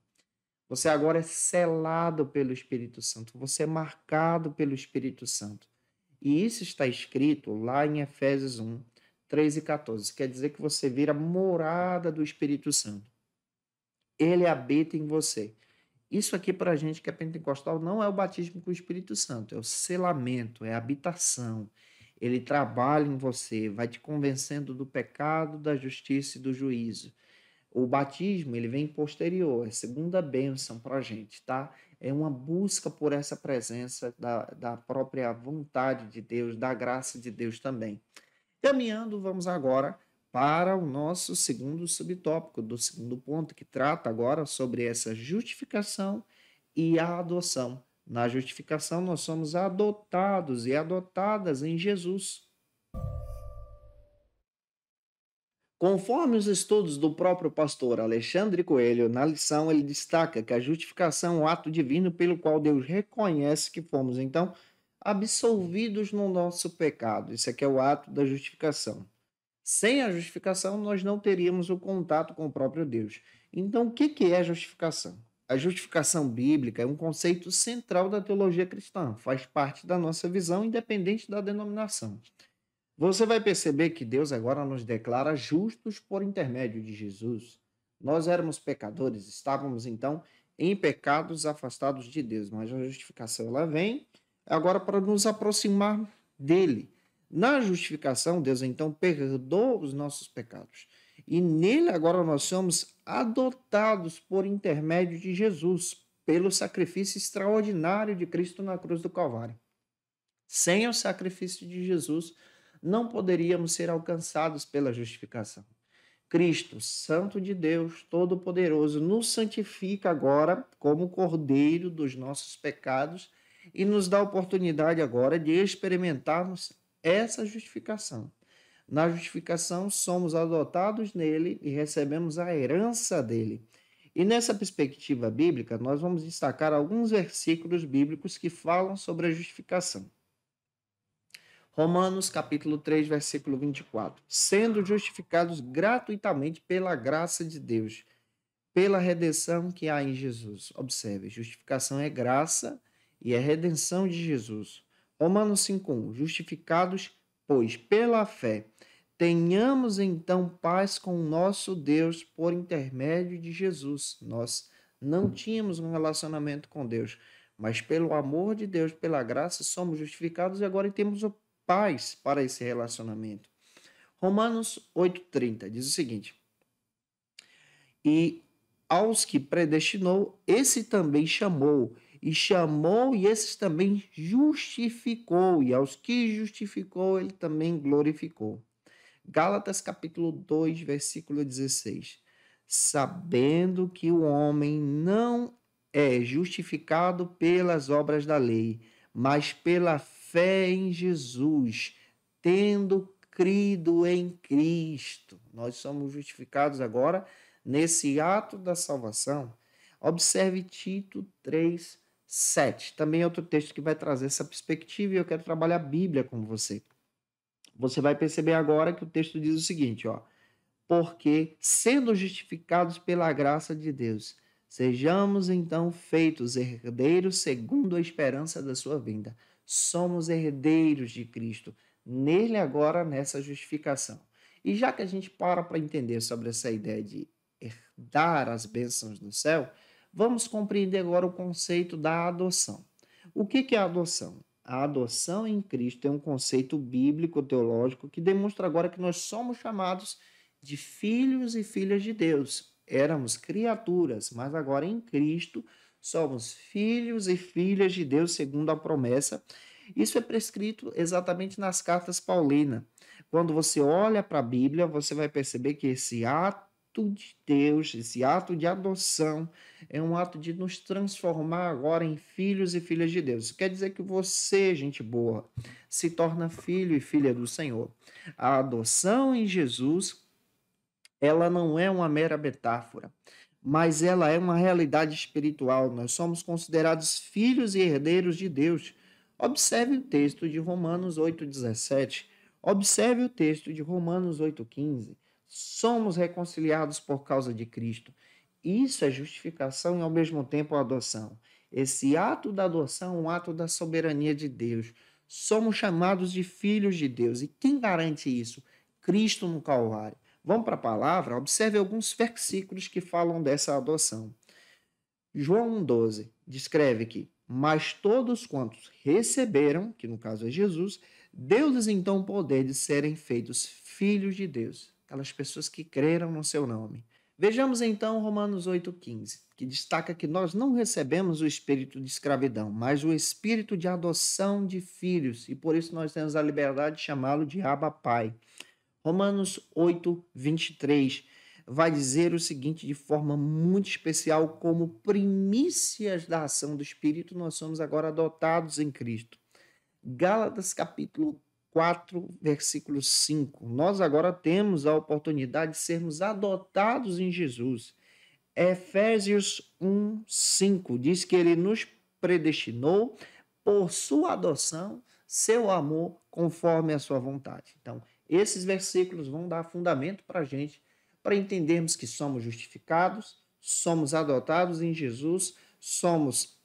Você agora é selado pelo Espírito Santo. Você é marcado pelo Espírito Santo. E isso está escrito lá em Efésios 1, 13 e 14. Quer dizer que você vira morada do Espírito Santo. Ele habita em você. Isso aqui para a gente que é pentecostal não é o batismo com o Espírito Santo, é o selamento, é a habitação. Ele trabalha em você, vai te convencendo do pecado, da justiça e do juízo. O batismo, ele vem posterior, é segunda bênção para a gente, tá? É uma busca por essa presença da própria vontade de Deus, da graça de Deus também. Caminhando, vamos agora para o nosso segundo subtópico, do segundo ponto, que trata agora sobre essa justificação e a adoção. Na justificação, nós somos adotados e adotadas em Jesus. Conforme os estudos do próprio pastor Alexandre Coelho, na lição ele destaca que a justificação é o ato divino pelo qual Deus reconhece que fomos, então, absolvidos no nosso pecado. Isso aqui é o ato da justificação. Sem a justificação, nós não teríamos o contato com o próprio Deus. Então, o que é a justificação? A justificação bíblica é um conceito central da teologia cristã, faz parte da nossa visão, independente da denominação. Você vai perceber que Deus agora nos declara justos por intermédio de Jesus. Nós éramos pecadores, estávamos então em pecados afastados de Deus, mas a justificação ela vem agora para nos aproximar dele. Na justificação, Deus então perdoa os nossos pecados. E nele agora nós somos adotados por intermédio de Jesus, pelo sacrifício extraordinário de Cristo na cruz do Calvário. Sem o sacrifício de Jesus, não poderíamos ser alcançados pela justificação. Cristo, Santo de Deus, Todo-Poderoso, nos santifica agora como Cordeiro dos nossos pecados e nos dá a oportunidade agora de experimentarmos essa justificação. Na justificação, somos adotados nele e recebemos a herança dele. E nessa perspectiva bíblica, nós vamos destacar alguns versículos bíblicos que falam sobre a justificação. Romanos capítulo 3, versículo 24. Sendo justificados gratuitamente pela graça de Deus, pela redenção que há em Jesus. Observe, justificação é graça e é redenção de Jesus. Romanos 5:1. Justificados, pois, pela fé, tenhamos então paz com o nosso Deus por intermédio de Jesus. Nós não tínhamos um relacionamento com Deus, mas pelo amor de Deus, pela graça, somos justificados e agora temos paz para esse relacionamento. Romanos 8:30 diz o seguinte: e aos que predestinou, esse também chamou, e chamou, e esses também justificou, e aos que justificou, ele também glorificou. Gálatas capítulo 2, versículo 16. Sabendo que o homem não é justificado pelas obras da lei, mas pela fé em Jesus, tendo crido em Cristo. Nós somos justificados agora nesse ato da salvação. Observe Tito 3, 7. Também é outro texto que vai trazer essa perspectiva e eu quero trabalhar a Bíblia com você. Você vai perceber agora que o texto diz o seguinte, ó: porque, sendo justificados pela graça de Deus, sejamos então feitos herdeiros segundo a esperança da sua vinda. somos herdeiros de Cristo. Nele agora, nessa justificação. E já que a gente para entender sobre essa ideia de herdar as bênçãos do céu, vamos compreender agora o conceito da adoção. O que é a adoção? A adoção em Cristo é um conceito bíblico, teológico, que demonstra agora que nós somos chamados de filhos e filhas de Deus. Éramos criaturas, mas agora em Cristo somos filhos e filhas de Deus, segundo a promessa. Isso é prescrito exatamente nas cartas paulinas. Quando você olha para a Bíblia, você vai perceber que esse ato de Deus, esse ato de adoção, é um ato de nos transformar agora em filhos e filhas de Deus. Isso quer dizer que você, gente boa, se torna filho e filha do Senhor. A adoção em Jesus, ela não é uma mera metáfora, mas ela é uma realidade espiritual. Nós somos considerados filhos e herdeiros de Deus. Observe o texto de Romanos 8,17. Observe o texto de Romanos 8,15. Somos reconciliados por causa de Cristo. Isso é justificação e, ao mesmo tempo, adoção. Esse ato da adoção é um ato da soberania de Deus. Somos chamados de filhos de Deus. E quem garante isso? Cristo no Calvário. Vamos para a palavra? Observe alguns versículos que falam dessa adoção. João 1,12 descreve que, mas todos quantos receberam, que no caso é Jesus, deu-lhes então o poder de serem feitos filhos de Deus, aquelas pessoas que creram no seu nome. Vejamos então Romanos 8,15, que destaca que nós não recebemos o espírito de escravidão, mas o espírito de adoção de filhos, e por isso nós temos a liberdade de chamá-lo de Abba Pai. Romanos 8,23 vai dizer o seguinte de forma muito especial: como primícias da ação do Espírito, nós somos agora adotados em Cristo. Gálatas capítulo 4, versículo 5. Nós agora temos a oportunidade de sermos adotados em Jesus. Efésios 1:5 diz que ele nos predestinou por sua adoção, seu amor, conforme a sua vontade. Então, esses versículos vão dar fundamento para a gente, para entendermos que somos justificados, somos adotados em Jesus, somos,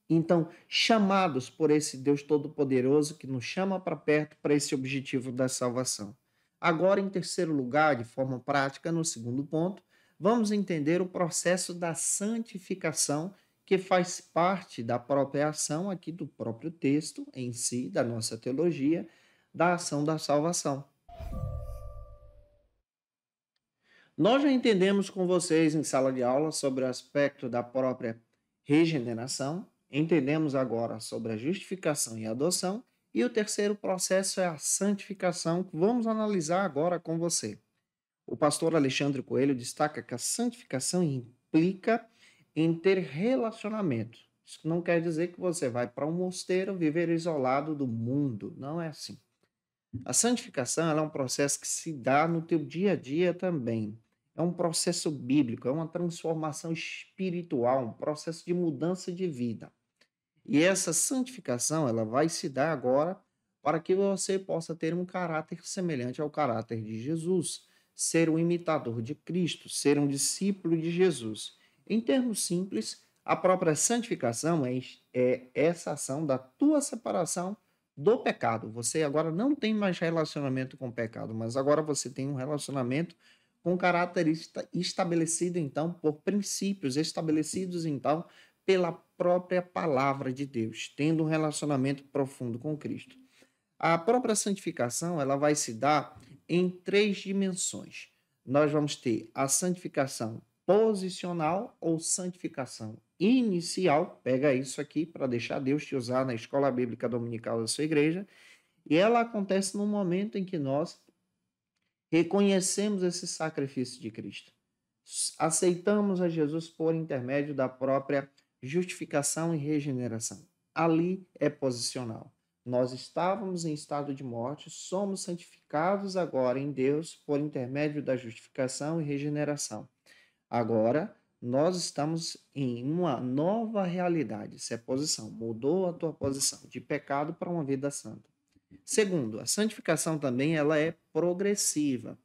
então, chamados por esse Deus Todo-Poderoso que nos chama para perto para esse objetivo da salvação. Agora, em terceiro lugar, de forma prática, no segundo ponto, vamos entender o processo da santificação, que faz parte da própria ação aqui do próprio texto em si, da nossa teologia, da ação da salvação. Nós já entendemos com vocês em sala de aula sobre o aspecto da própria regeneração, entendemos agora sobre a justificação e a adoção, e o terceiro processo é a santificação, que vamos analisar agora com você. O pastor Alexandre Coelho destaca que a santificação implica em ter relacionamento. Isso não quer dizer que você vai para um mosteiro viver isolado do mundo, não é assim. A santificação é um processo que se dá no teu dia a dia também. É um processo bíblico, é uma transformação espiritual, um processo de mudança de vida. E essa santificação, ela vai se dar agora para que você possa ter um caráter semelhante ao caráter de Jesus, ser um imitador de Cristo, ser um discípulo de Jesus. Em termos simples, a própria santificação é essa ação da tua separação do pecado. Você agora não tem mais relacionamento com o pecado, mas agora você tem um relacionamento com caráter estabelecido, então, por princípios estabelecidos, então, pela própria palavra de Deus, tendo um relacionamento profundo com Cristo. A própria santificação, ela vai se dar em três dimensões. Nós vamos ter a santificação posicional ou santificação inicial. Pega isso aqui para deixar Deus te usar na escola bíblica dominical da sua igreja. E ela acontece no momento em que nós reconhecemos esse sacrifício de Cristo. Aceitamos a Jesus por intermédio da própria justificação e regeneração. Ali é posicional. Nós estávamos em estado de morte, somos santificados agora em Deus por intermédio da justificação e regeneração. Agora, nós estamos em uma nova realidade. Isso é posição. Mudou a tua posição de pecado para uma vida santa. Segundo, a santificação também ela é progressiva.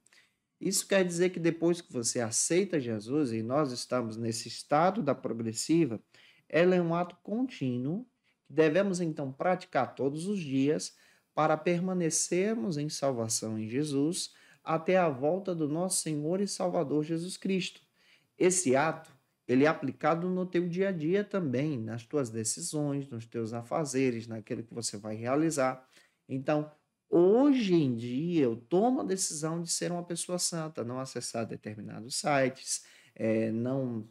Isso quer dizer que depois que você aceita Jesus e nós estamos nesse estado da progressiva, ela é um ato contínuo que devemos então praticar todos os dias para permanecermos em salvação em Jesus até a volta do nosso Senhor e Salvador Jesus Cristo. Esse ato, ele é aplicado no teu dia a dia também, nas tuas decisões, nos teus afazeres, naquilo que você vai realizar. Então, hoje em dia, eu tomo a decisão de ser uma pessoa santa, não acessar determinados sites, não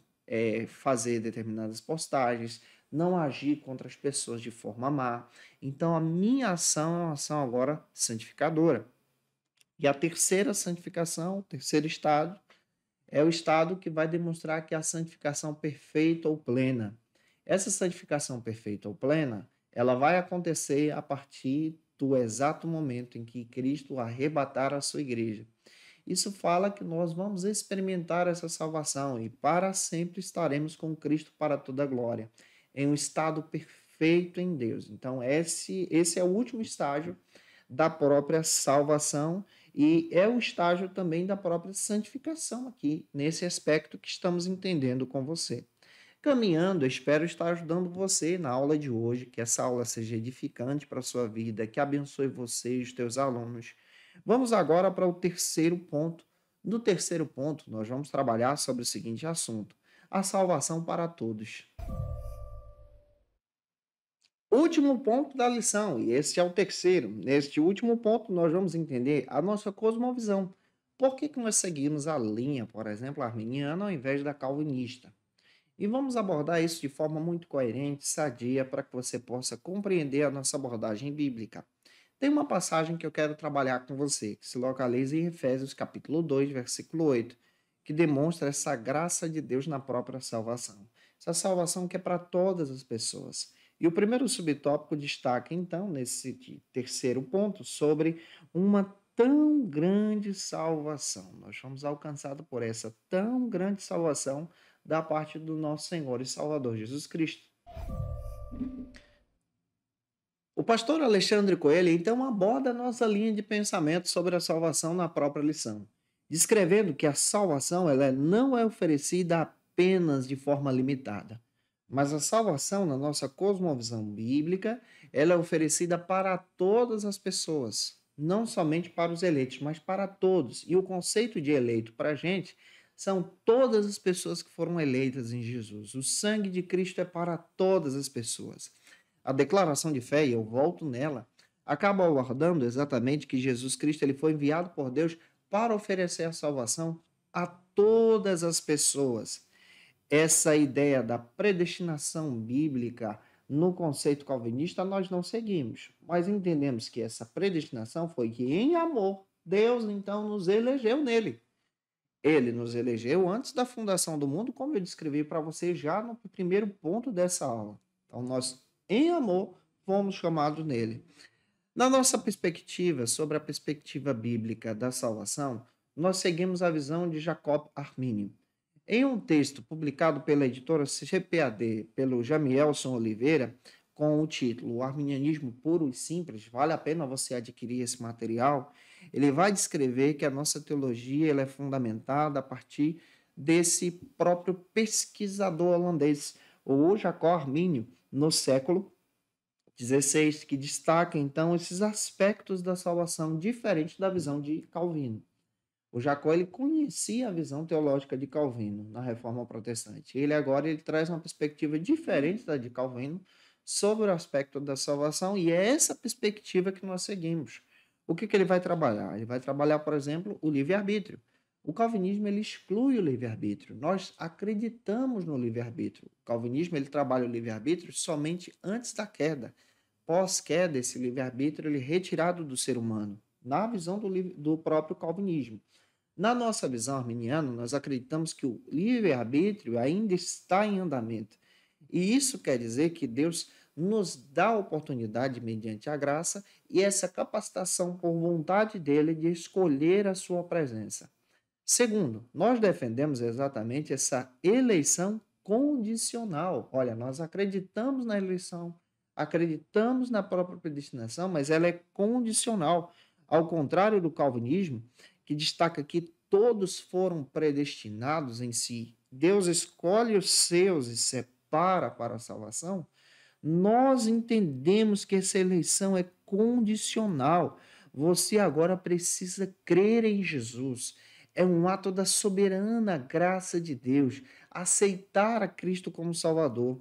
fazer determinadas postagens, não agir contra as pessoas de forma má. Então, a minha ação é uma ação agora santificadora. E a terceira santificação, o terceiro estado, é o estado que vai demonstrar que a santificação perfeita ou plena. Essa santificação perfeita ou plena, ela vai acontecer a partir do exato momento em que Cristo arrebatar a sua igreja. Isso fala que nós vamos experimentar essa salvação e para sempre estaremos com Cristo para toda a glória, em um estado perfeito em Deus. Então, esse é o último estágio da própria salvação e é o estágio também da própria santificação aqui, nesse aspecto que estamos entendendo com você. Caminhando, espero estar ajudando você na aula de hoje, que essa aula seja edificante para a sua vida, que abençoe você e os teus alunos. Vamos agora para o terceiro ponto. No terceiro ponto, nós vamos trabalhar sobre o seguinte assunto: a salvação para todos. Último ponto da lição, e esse é o terceiro. Neste último ponto, nós vamos entender a nossa cosmovisão. Por que que nós seguimos a linha, por exemplo, arminiana ao invés da calvinista? E vamos abordar isso de forma muito coerente, sadia, para que você possa compreender a nossa abordagem bíblica. Tem uma passagem que eu quero trabalhar com você, que se localiza em Efésios capítulo 2, versículo 8, que demonstra essa graça de Deus na própria salvação. Essa salvação que é para todas as pessoas. E o primeiro subtópico destaca, então, nesse terceiro ponto, sobre uma tão grande salvação. Nós fomos alcançados por essa tão grande salvação da parte do nosso Senhor e Salvador Jesus Cristo. O pastor Alexandre Coelho então aborda a nossa linha de pensamento sobre a salvação na própria lição, descrevendo que a salvação não é oferecida apenas de forma limitada, mas a salvação na nossa cosmovisão bíblica ela é oferecida para todas as pessoas, não somente para os eleitos, mas para todos. E o conceito de eleito para a gente são todas as pessoas que foram eleitas em Jesus. O sangue de Cristo é para todas as pessoas. A declaração de fé, e eu volto nela, acaba abordando exatamente que Jesus Cristo ele foi enviado por Deus para oferecer a salvação a todas as pessoas. Essa ideia da predestinação bíblica no conceito calvinista nós não seguimos, mas entendemos que essa predestinação foi que em amor Deus então nos elegeu nele. Ele nos elegeu antes da fundação do mundo, como eu descrevi para você já no primeiro ponto dessa aula. Então, nós, em amor, fomos chamados nele. Na nossa perspectiva, sobre a perspectiva bíblica da salvação, nós seguimos a visão de Jacob Arminio. Em um texto publicado pela editora CPAD, pelo Jamielson Oliveira, com o título O Arminianismo Puro e Simples, vale a pena você adquirir esse material, ele vai descrever que a nossa teologia ela é fundamentada a partir desse próprio pesquisador holandês, o Jacob Arminio, no século 16, que destaca então esses aspectos da salvação diferentes da visão de Calvino. O Jacó ele conhecia a visão teológica de Calvino na Reforma Protestante. Ele traz uma perspectiva diferente da de Calvino sobre o aspecto da salvação e é essa perspectiva que nós seguimos. O que ele vai trabalhar? Ele vai trabalhar, por exemplo, o livre-arbítrio. O calvinismo ele exclui o livre-arbítrio. Nós acreditamos no livre-arbítrio. O calvinismo ele trabalha o livre-arbítrio somente antes da queda. Pós-queda, esse livre-arbítrio ele é retirado do ser humano, na visão do próprio calvinismo. Na nossa visão arminiana, nós acreditamos que o livre-arbítrio ainda está em andamento. E isso quer dizer que Deus nos dá a oportunidade, mediante a graça, e essa capacitação por vontade dele de escolher a sua presença. Segundo, nós defendemos exatamente essa eleição condicional. Olha, nós acreditamos na eleição, acreditamos na própria predestinação, mas ela é condicional. Ao contrário do calvinismo, que destaca que todos foram predestinados em si. Deus escolhe os seus e separa para a salvação. Nós entendemos que essa eleição é condicional. Você agora precisa crer em Jesus. É um ato da soberana graça de Deus, aceitar a Cristo como Salvador.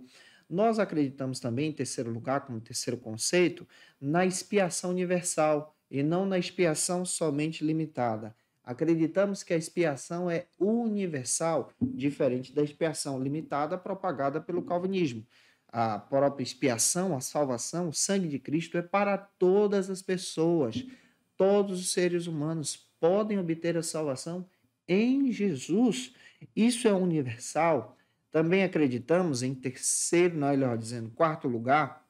Nós acreditamos também, em terceiro lugar, como terceiro conceito, na expiação universal e não na expiação somente limitada. Acreditamos que a expiação é universal, diferente da expiação limitada propagada pelo calvinismo. A própria expiação, a salvação, o sangue de Cristo é para todas as pessoas. Todos os seres humanos podem obter a salvação em Jesus. Isso é universal. Também acreditamos em terceiro, melhor dizendo, quarto lugar,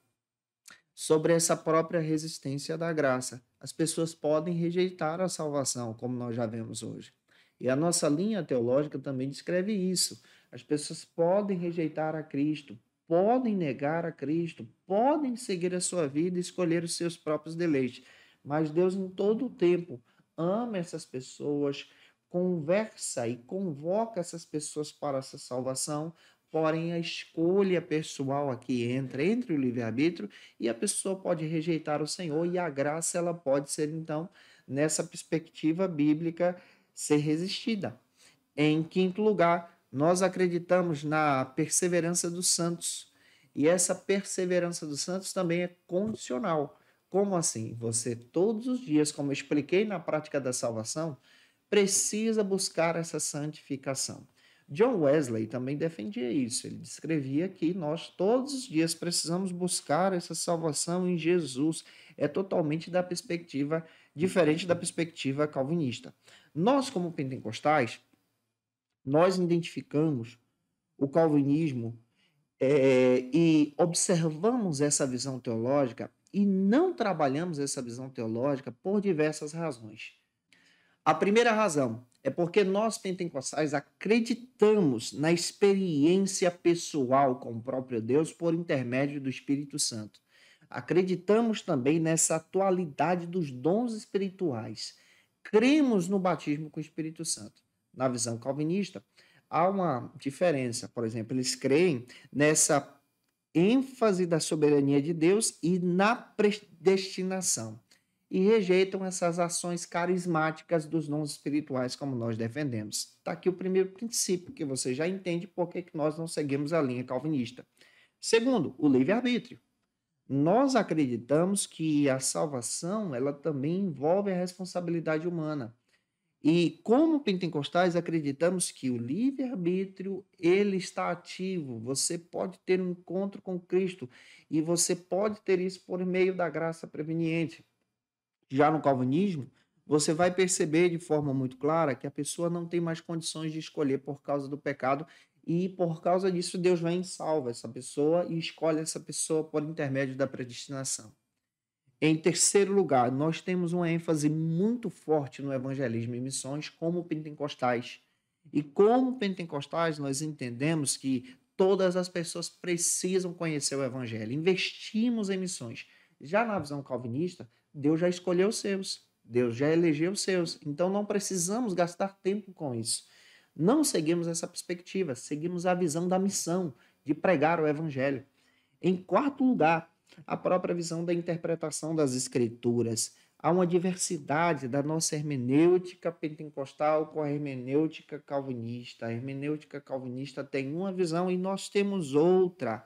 sobre essa própria resistência da graça. As pessoas podem rejeitar a salvação, como nós já vemos hoje. E a nossa linha teológica também descreve isso. As pessoas podem rejeitar a Cristo, podem negar a Cristo, podem seguir a sua vida e escolher os seus próprios deleites. Mas Deus, em todo o tempo, ama essas pessoas, conversa e convoca essas pessoas para essa salvação. Porém, a escolha pessoal aqui entra entre o livre-arbítrio e a pessoa pode rejeitar o Senhor e a graça ela pode ser então nessa perspectiva bíblica ser resistida. Em quinto lugar, nós acreditamos na perseverança dos santos. E essa perseverança dos santos também é condicional. Como assim? Você todos os dias, como eu expliquei na prática da salvação, precisa buscar essa santificação. John Wesley também defendia isso. Ele descrevia que nós todos os dias precisamos buscar essa salvação em Jesus. É totalmente da perspectiva diferente da perspectiva calvinista. Nós, como pentecostais, nós identificamos o calvinismo e observamos essa visão teológica e não trabalhamos essa visão teológica por diversas razões. A primeira razão é porque nós pentecostais acreditamos na experiência pessoal com o próprio Deus por intermédio do Espírito Santo. Acreditamos também nessa atualidade dos dons espirituais. Cremos no batismo com o Espírito Santo. Na visão calvinista, há uma diferença. Por exemplo, eles creem nessa ênfase da soberania de Deus e na predestinação e rejeitam essas ações carismáticas dos dons espirituais, como nós defendemos. Está aqui o primeiro princípio, que você já entende por que nós não seguimos a linha calvinista. Segundo, o livre-arbítrio. Nós acreditamos que a salvação ela também envolve a responsabilidade humana. E como pentecostais acreditamos que o livre-arbítrio ele está ativo. Você pode ter um encontro com Cristo e você pode ter isso por meio da graça preveniente. Já no calvinismo, você vai perceber de forma muito clara que a pessoa não tem mais condições de escolher por causa do pecado e por causa disso Deus vem e salva essa pessoa e escolhe essa pessoa por intermédio da predestinação. Em terceiro lugar, nós temos uma ênfase muito forte no evangelismo e missões como pentecostais. E como pentecostais, nós entendemos que todas as pessoas precisam conhecer o evangelho. Investimos em missões. Já na visão calvinista, Deus já escolheu os seus, Deus já elegeu os seus. Então não precisamos gastar tempo com isso. Não seguimos essa perspectiva, seguimos a visão da missão, de pregar o evangelho. Em quarto lugar, a própria visão da interpretação das escrituras. Há uma diversidade da nossa hermenêutica pentecostal com a hermenêutica calvinista. A hermenêutica calvinista tem uma visão e nós temos outra,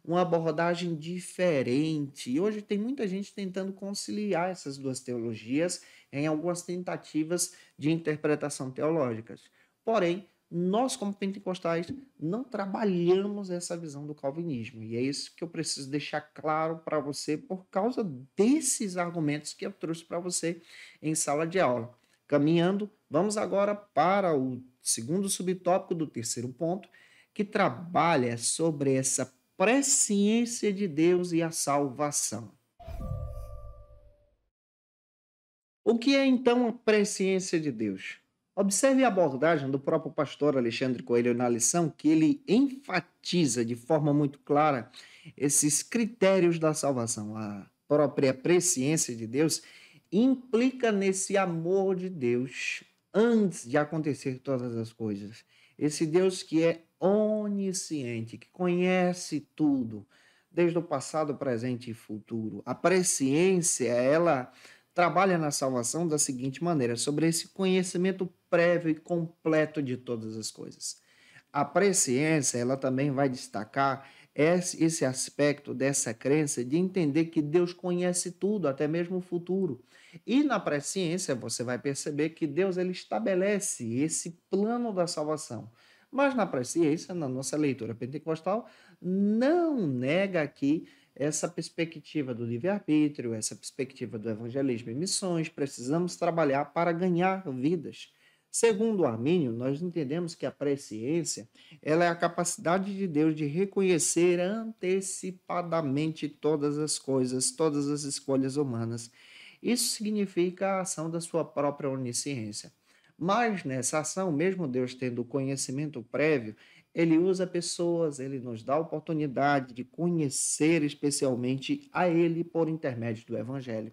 uma abordagem diferente. E hoje tem muita gente tentando conciliar essas duas teologias em algumas tentativas de interpretação teológicas. Porém, nós, como pentecostais, não trabalhamos essa visão do calvinismo. E é isso que eu preciso deixar claro para você por causa desses argumentos que eu trouxe para você em sala de aula. Caminhando, vamos agora para o segundo subtópico do terceiro ponto, que trabalha sobre essa presciência de Deus e a salvação. O que é então a presciência de Deus? Observe a abordagem do próprio pastor Alexandre Coelho na lição, que ele enfatiza de forma muito clara esses critérios da salvação. A própria presciência de Deus implica nesse amor de Deus antes de acontecer todas as coisas. Esse Deus que é onisciente, que conhece tudo. desde o passado, presente e futuro. A presciência, ela trabalha na salvação da seguinte maneira, sobre esse conhecimento prévio e completo de todas as coisas. A presciência, ela também vai destacar esse aspecto dessa crença de entender que Deus conhece tudo, até mesmo o futuro. E na presciência, você vai perceber que Deus ele estabelece esse plano da salvação. Mas na presciência, na nossa leitura pentecostal, não nega aqui essa perspectiva do livre-arbítrio, essa perspectiva do evangelismo e missões. Precisamos trabalhar para ganhar vidas. Segundo Armínio, nós entendemos que a presciência ela é a capacidade de Deus de reconhecer antecipadamente todas as coisas, todas as escolhas humanas. Isso significa a ação da sua própria onisciência. Mas nessa ação, mesmo Deus tendo o conhecimento prévio, ele usa pessoas, ele nos dá a oportunidade de conhecer especialmente a ele por intermédio do Evangelho.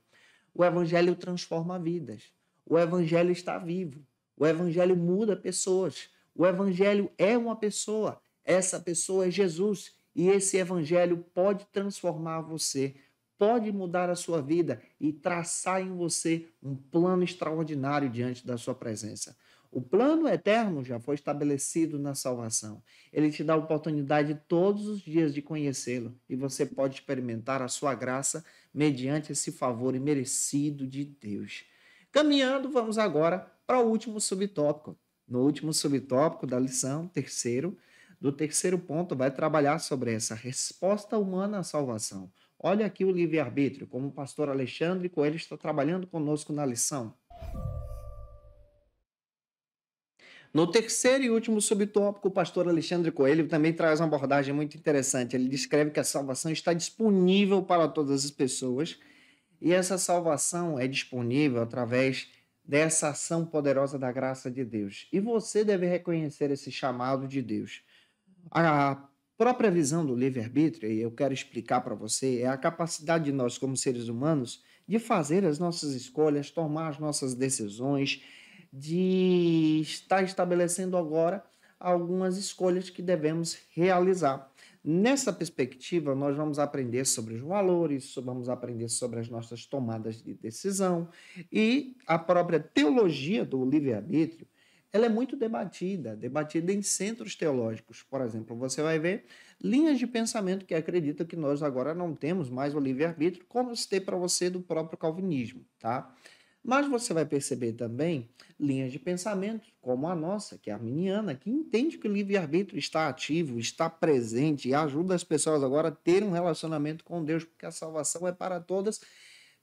O Evangelho transforma vidas. O Evangelho está vivo. O Evangelho muda pessoas. O Evangelho é uma pessoa. Essa pessoa é Jesus. E esse Evangelho pode transformar você, pode mudar a sua vida e traçar em você um plano extraordinário diante da sua presença. O plano eterno já foi estabelecido na salvação. Ele te dá a oportunidade todos os dias de conhecê-lo e você pode experimentar a sua graça mediante esse favor imerecido de Deus. Caminhando, vamos agora para o último subtópico. No último subtópico da lição, do terceiro ponto, vai trabalhar sobre essa resposta humana à salvação. Olha aqui o livre-arbítrio, como o pastor Alexandre Coelho está trabalhando conosco na lição. No terceiro e último subtópico, o pastor Alexandre Coelho também traz uma abordagem muito interessante. Ele descreve que a salvação está disponível para todas as pessoas e essa salvação é disponível através dessa ação poderosa da graça de Deus. E você deve reconhecer esse chamado de Deus. A própria visão do livre-arbítrio, e eu quero explicar para você, é a capacidade de nós, como seres humanos, de fazer as nossas escolhas, tomar as nossas decisões, de estar estabelecendo agora algumas escolhas que devemos realizar. Nessa perspectiva, nós vamos aprender sobre os valores, vamos aprender sobre as nossas tomadas de decisão e a própria teologia do livre-arbítrio, ela é muito debatida em centros teológicos. Por exemplo, você vai ver linhas de pensamento que acreditam que nós agora não temos mais o livre-arbítrio, como eu citei para você do próprio calvinismo, tá? Mas você vai perceber também linhas de pensamento, como a nossa, que é arminiana, que entende que o livre-arbítrio está ativo, está presente e ajuda as pessoas agora a ter um relacionamento com Deus, porque a salvação é para todas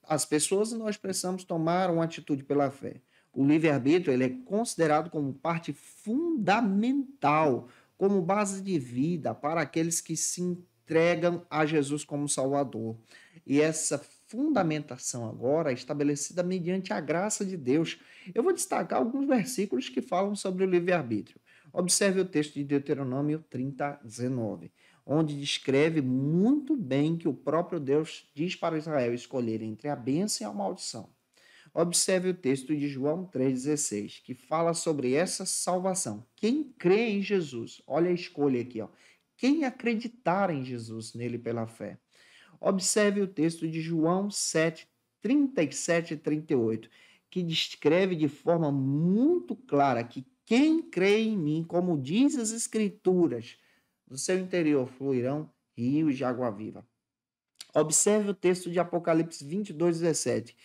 as pessoas e nós precisamos tomar uma atitude pela fé. O livre-arbítrio ele é considerado como parte fundamental, como base de vida para aqueles que se entregam a Jesus como Salvador. E essa fundamentação agora é estabelecida mediante a graça de Deus. Eu vou destacar alguns versículos que falam sobre o livre-arbítrio. Observe o texto de Deuteronômio 30:19, onde descreve muito bem que o próprio Deus diz para Israel escolher entre a bênção e a maldição. Observe o texto de João 3,16, que fala sobre essa salvação. Quem crê em Jesus, olha a escolha aqui, ó. Quem acreditar em Jesus, nele pela fé. Observe o texto de João 7, 37 e 38, que descreve de forma muito clara que quem crê em mim, como diz as Escrituras, do seu interior fluirão rios de água viva. Observe o texto de Apocalipse 22:17,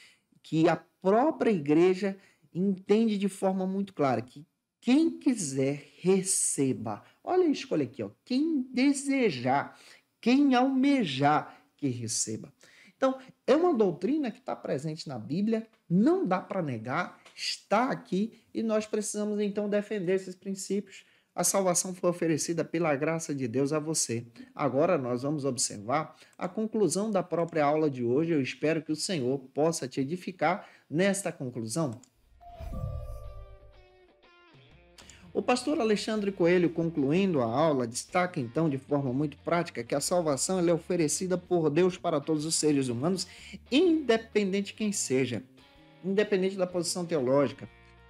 que a própria igreja entende de forma muito clara que quem quiser receba. Olha a escolha aqui, ó. Quem desejar, quem almejar que receba. Então, é uma doutrina que está presente na Bíblia, não dá para negar, está aqui e nós precisamos então defender esses princípios. A salvação foi oferecida pela graça de Deus a você. Agora nós vamos observar a conclusão da própria aula de hoje. Eu espero que o Senhor possa te edificar nesta conclusão. O pastor Alexandre Coelho, concluindo a aula, destaca então de forma muito prática que a salvação é oferecida por Deus para todos os seres humanos, independente de quem seja, independente da posição teológica.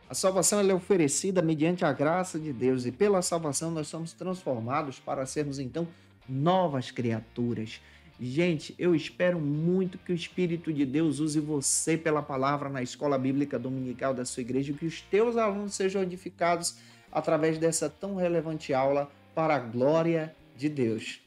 A salvação é oferecida mediante a graça de Deus e pela salvação nós somos transformados para sermos então novas criaturas. Gente, eu espero muito que o Espírito de Deus use você pela palavra na escola bíblica dominical da sua igreja e que os teus alunos sejam edificados através dessa tão relevante aula para a glória de Deus.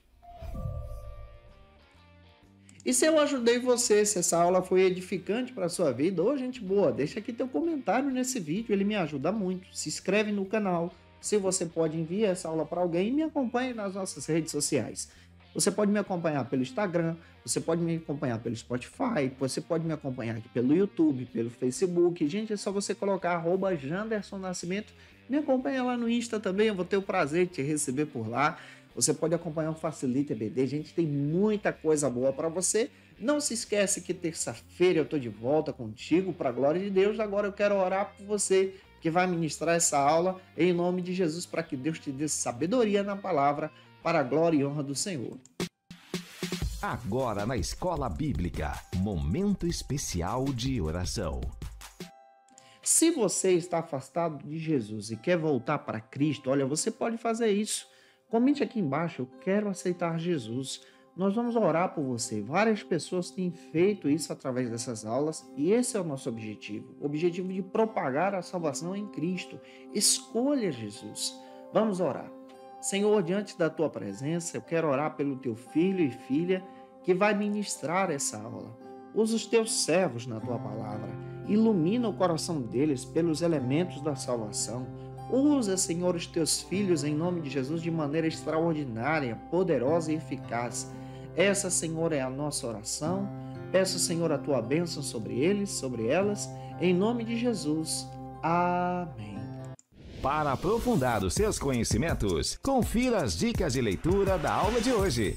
E se eu ajudei você, se essa aula foi edificante para a sua vida, ô gente boa, deixa aqui teu comentário nesse vídeo, ele me ajuda muito. Se inscreve no canal, se você pode enviar essa aula para alguém e me acompanhe nas nossas redes sociais. Você pode me acompanhar pelo Instagram, você pode me acompanhar pelo Spotify, você pode me acompanhar aqui pelo YouTube, pelo Facebook. Gente, é só você colocar @JandersonNascimento. Me acompanha lá no Insta também, eu vou ter o prazer de te receber por lá. Você pode acompanhar o Facilita EBD, gente, tem muita coisa boa para você. Não se esquece que terça-feira eu estou de volta contigo, para a glória de Deus. Agora eu quero orar por você que vai ministrar essa aula em nome de Jesus, para que Deus te dê sabedoria na palavra, para a glória e honra do Senhor. Agora na Escola Bíblica, momento especial de oração. Se você está afastado de Jesus e quer voltar para Cristo, olha, você pode fazer isso. Comente aqui embaixo, eu quero aceitar Jesus. Nós vamos orar por você. Várias pessoas têm feito isso através dessas aulas e esse é o nosso objetivo. O objetivo de propagar a salvação em Cristo. Escolha Jesus. Vamos orar. Senhor, diante da tua presença, eu quero orar pelo teu filho e filha que vai ministrar essa aula. Usa os teus servos na tua palavra. Ilumina o coração deles pelos elementos da salvação. Usa, Senhor, os teus filhos em nome de Jesus de maneira extraordinária, poderosa e eficaz. Essa, Senhor, é a nossa oração. Peço, Senhor, a tua bênção sobre eles, sobre elas, em nome de Jesus. Amém. Para aprofundar os seus conhecimentos, confira as dicas de leitura da aula de hoje.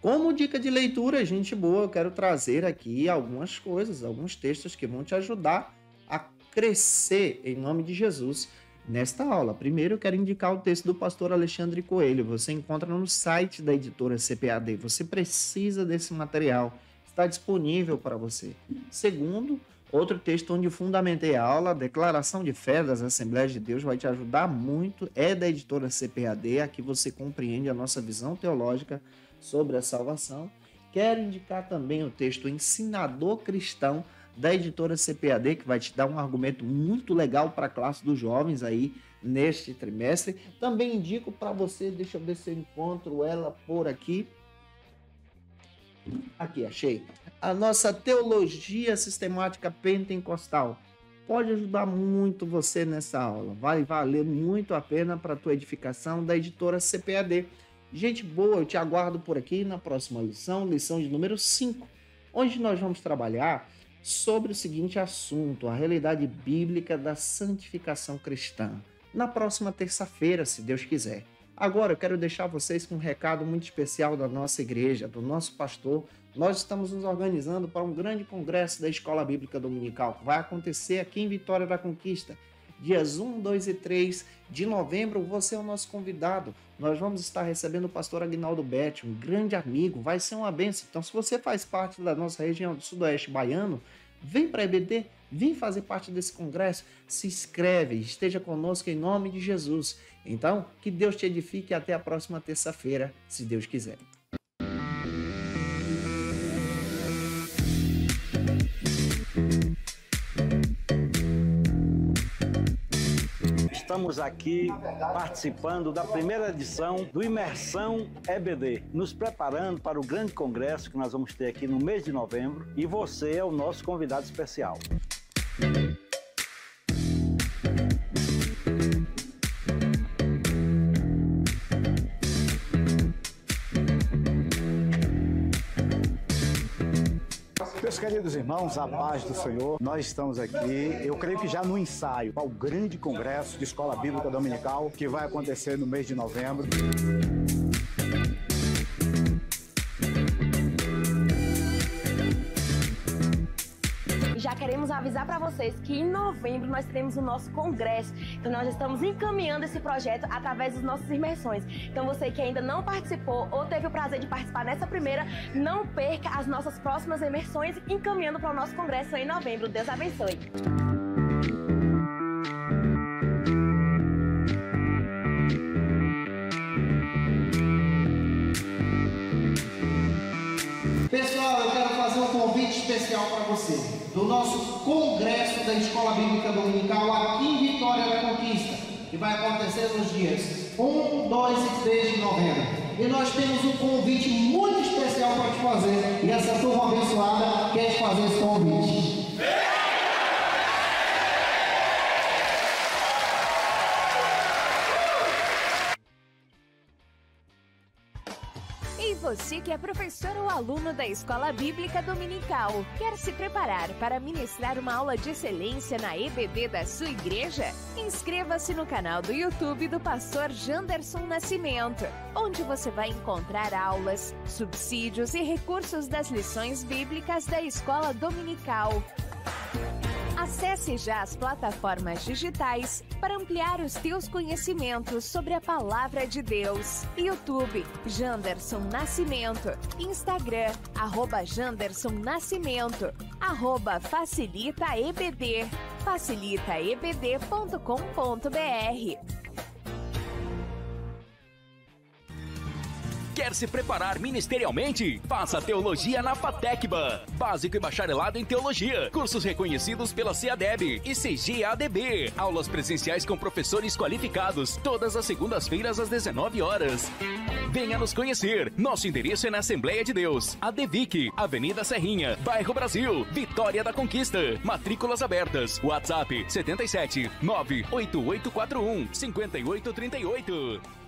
Como dica de leitura, gente boa, eu quero trazer aqui algumas coisas, alguns textos que vão te ajudar a crescer em nome de Jesus nesta aula. Primeiro, eu quero indicar o texto do pastor Alexandre Coelho. Você encontra no site da editora CPAD. Você precisa desse material. Está disponível para você. Segundo, outro texto onde fundamentei a aula, a Declaração de Fé das Assembleias de Deus, vai te ajudar muito. É da editora CPAD. Aqui você compreende a nossa visão teológica sobre a salvação. Quero indicar também o texto Ensinador Cristão, da editora CPAD, que vai te dar um argumento muito legal para a classe dos jovens aí neste trimestre. Também indico para você, deixa eu ver se eu encontro ela por aqui. Aqui, achei. A nossa Teologia Sistemática Pentecostal. Pode ajudar muito você nessa aula. Vai valer muito a pena para a tua edificação, da editora CPAD. Gente boa, eu te aguardo por aqui na próxima lição, lição de número 5, onde nós vamos trabalhar sobre o seguinte assunto, a realidade bíblica da santificação cristã, na próxima terça-feira, se Deus quiser. Agora eu quero deixar vocês com um recado muito especial da nossa igreja, do nosso pastor. Nós estamos nos organizando para um grande congresso da Escola Bíblica Dominical, que vai acontecer aqui em Vitória da Conquista, dias 1, 2 e 3 de novembro. Você é o nosso convidado. Nós vamos estar recebendo o pastor Aguinaldo Betti, um grande amigo, vai ser uma bênção. Então, se você faz parte da nossa região do Sudoeste Baiano, vem para a EBD, vem fazer parte desse congresso, se inscreve, esteja conosco em nome de Jesus. Então, que Deus te edifique até a próxima terça-feira, se Deus quiser. Estamos aqui participando da primeira edição do Imersão EBD, nos preparando para o grande congresso que nós vamos ter aqui no mês de novembro, e você é o nosso convidado especial. Meus queridos irmãos, a paz do Senhor, nós estamos aqui, eu creio que já no ensaio, ao grande congresso de Escola Bíblica Dominical, que vai acontecer no mês de novembro. Já queremos avisar para vocês que em novembro nós teremos o nosso congresso. Então nós estamos encaminhando esse projeto através das nossas imersões. Então você que ainda não participou ou teve o prazer de participar nessa primeira, não perca as nossas próximas imersões encaminhando para o nosso congresso em novembro. Deus abençoe. especial para você, do nosso congresso da Escola Bíblica Dominical aqui em Vitória da Conquista, que vai acontecer nos dias 1, 2 e 3 de novembro. E nós temos um convite muito especial para te fazer, e essa turma abençoada quer te fazer esse convite. E você que é professor ou aluno da Escola Bíblica Dominical, quer se preparar para ministrar uma aula de excelência na EBD da sua igreja? Inscreva-se no canal do YouTube do pastor Janderson Nascimento, onde você vai encontrar aulas, subsídios e recursos das lições bíblicas da Escola Dominical. Acesse já as plataformas digitais para ampliar os teus conhecimentos sobre a Palavra de Deus. YouTube, Janderson Nascimento. Instagram, @Janderson Nascimento. @FacilitaEBD. facilitaebd.com.br. Quer se preparar ministerialmente? Faça Teologia na FATECBA. Básico e bacharelado em Teologia. Cursos reconhecidos pela CEADEB e CGADB. Aulas presenciais com professores qualificados. Todas as segundas-feiras às 19 horas. Venha nos conhecer. Nosso endereço é na Assembleia de Deus. ADVIC, Avenida Serrinha, Bairro Brasil, Vitória da Conquista. Matrículas abertas. WhatsApp 77 98841 5838.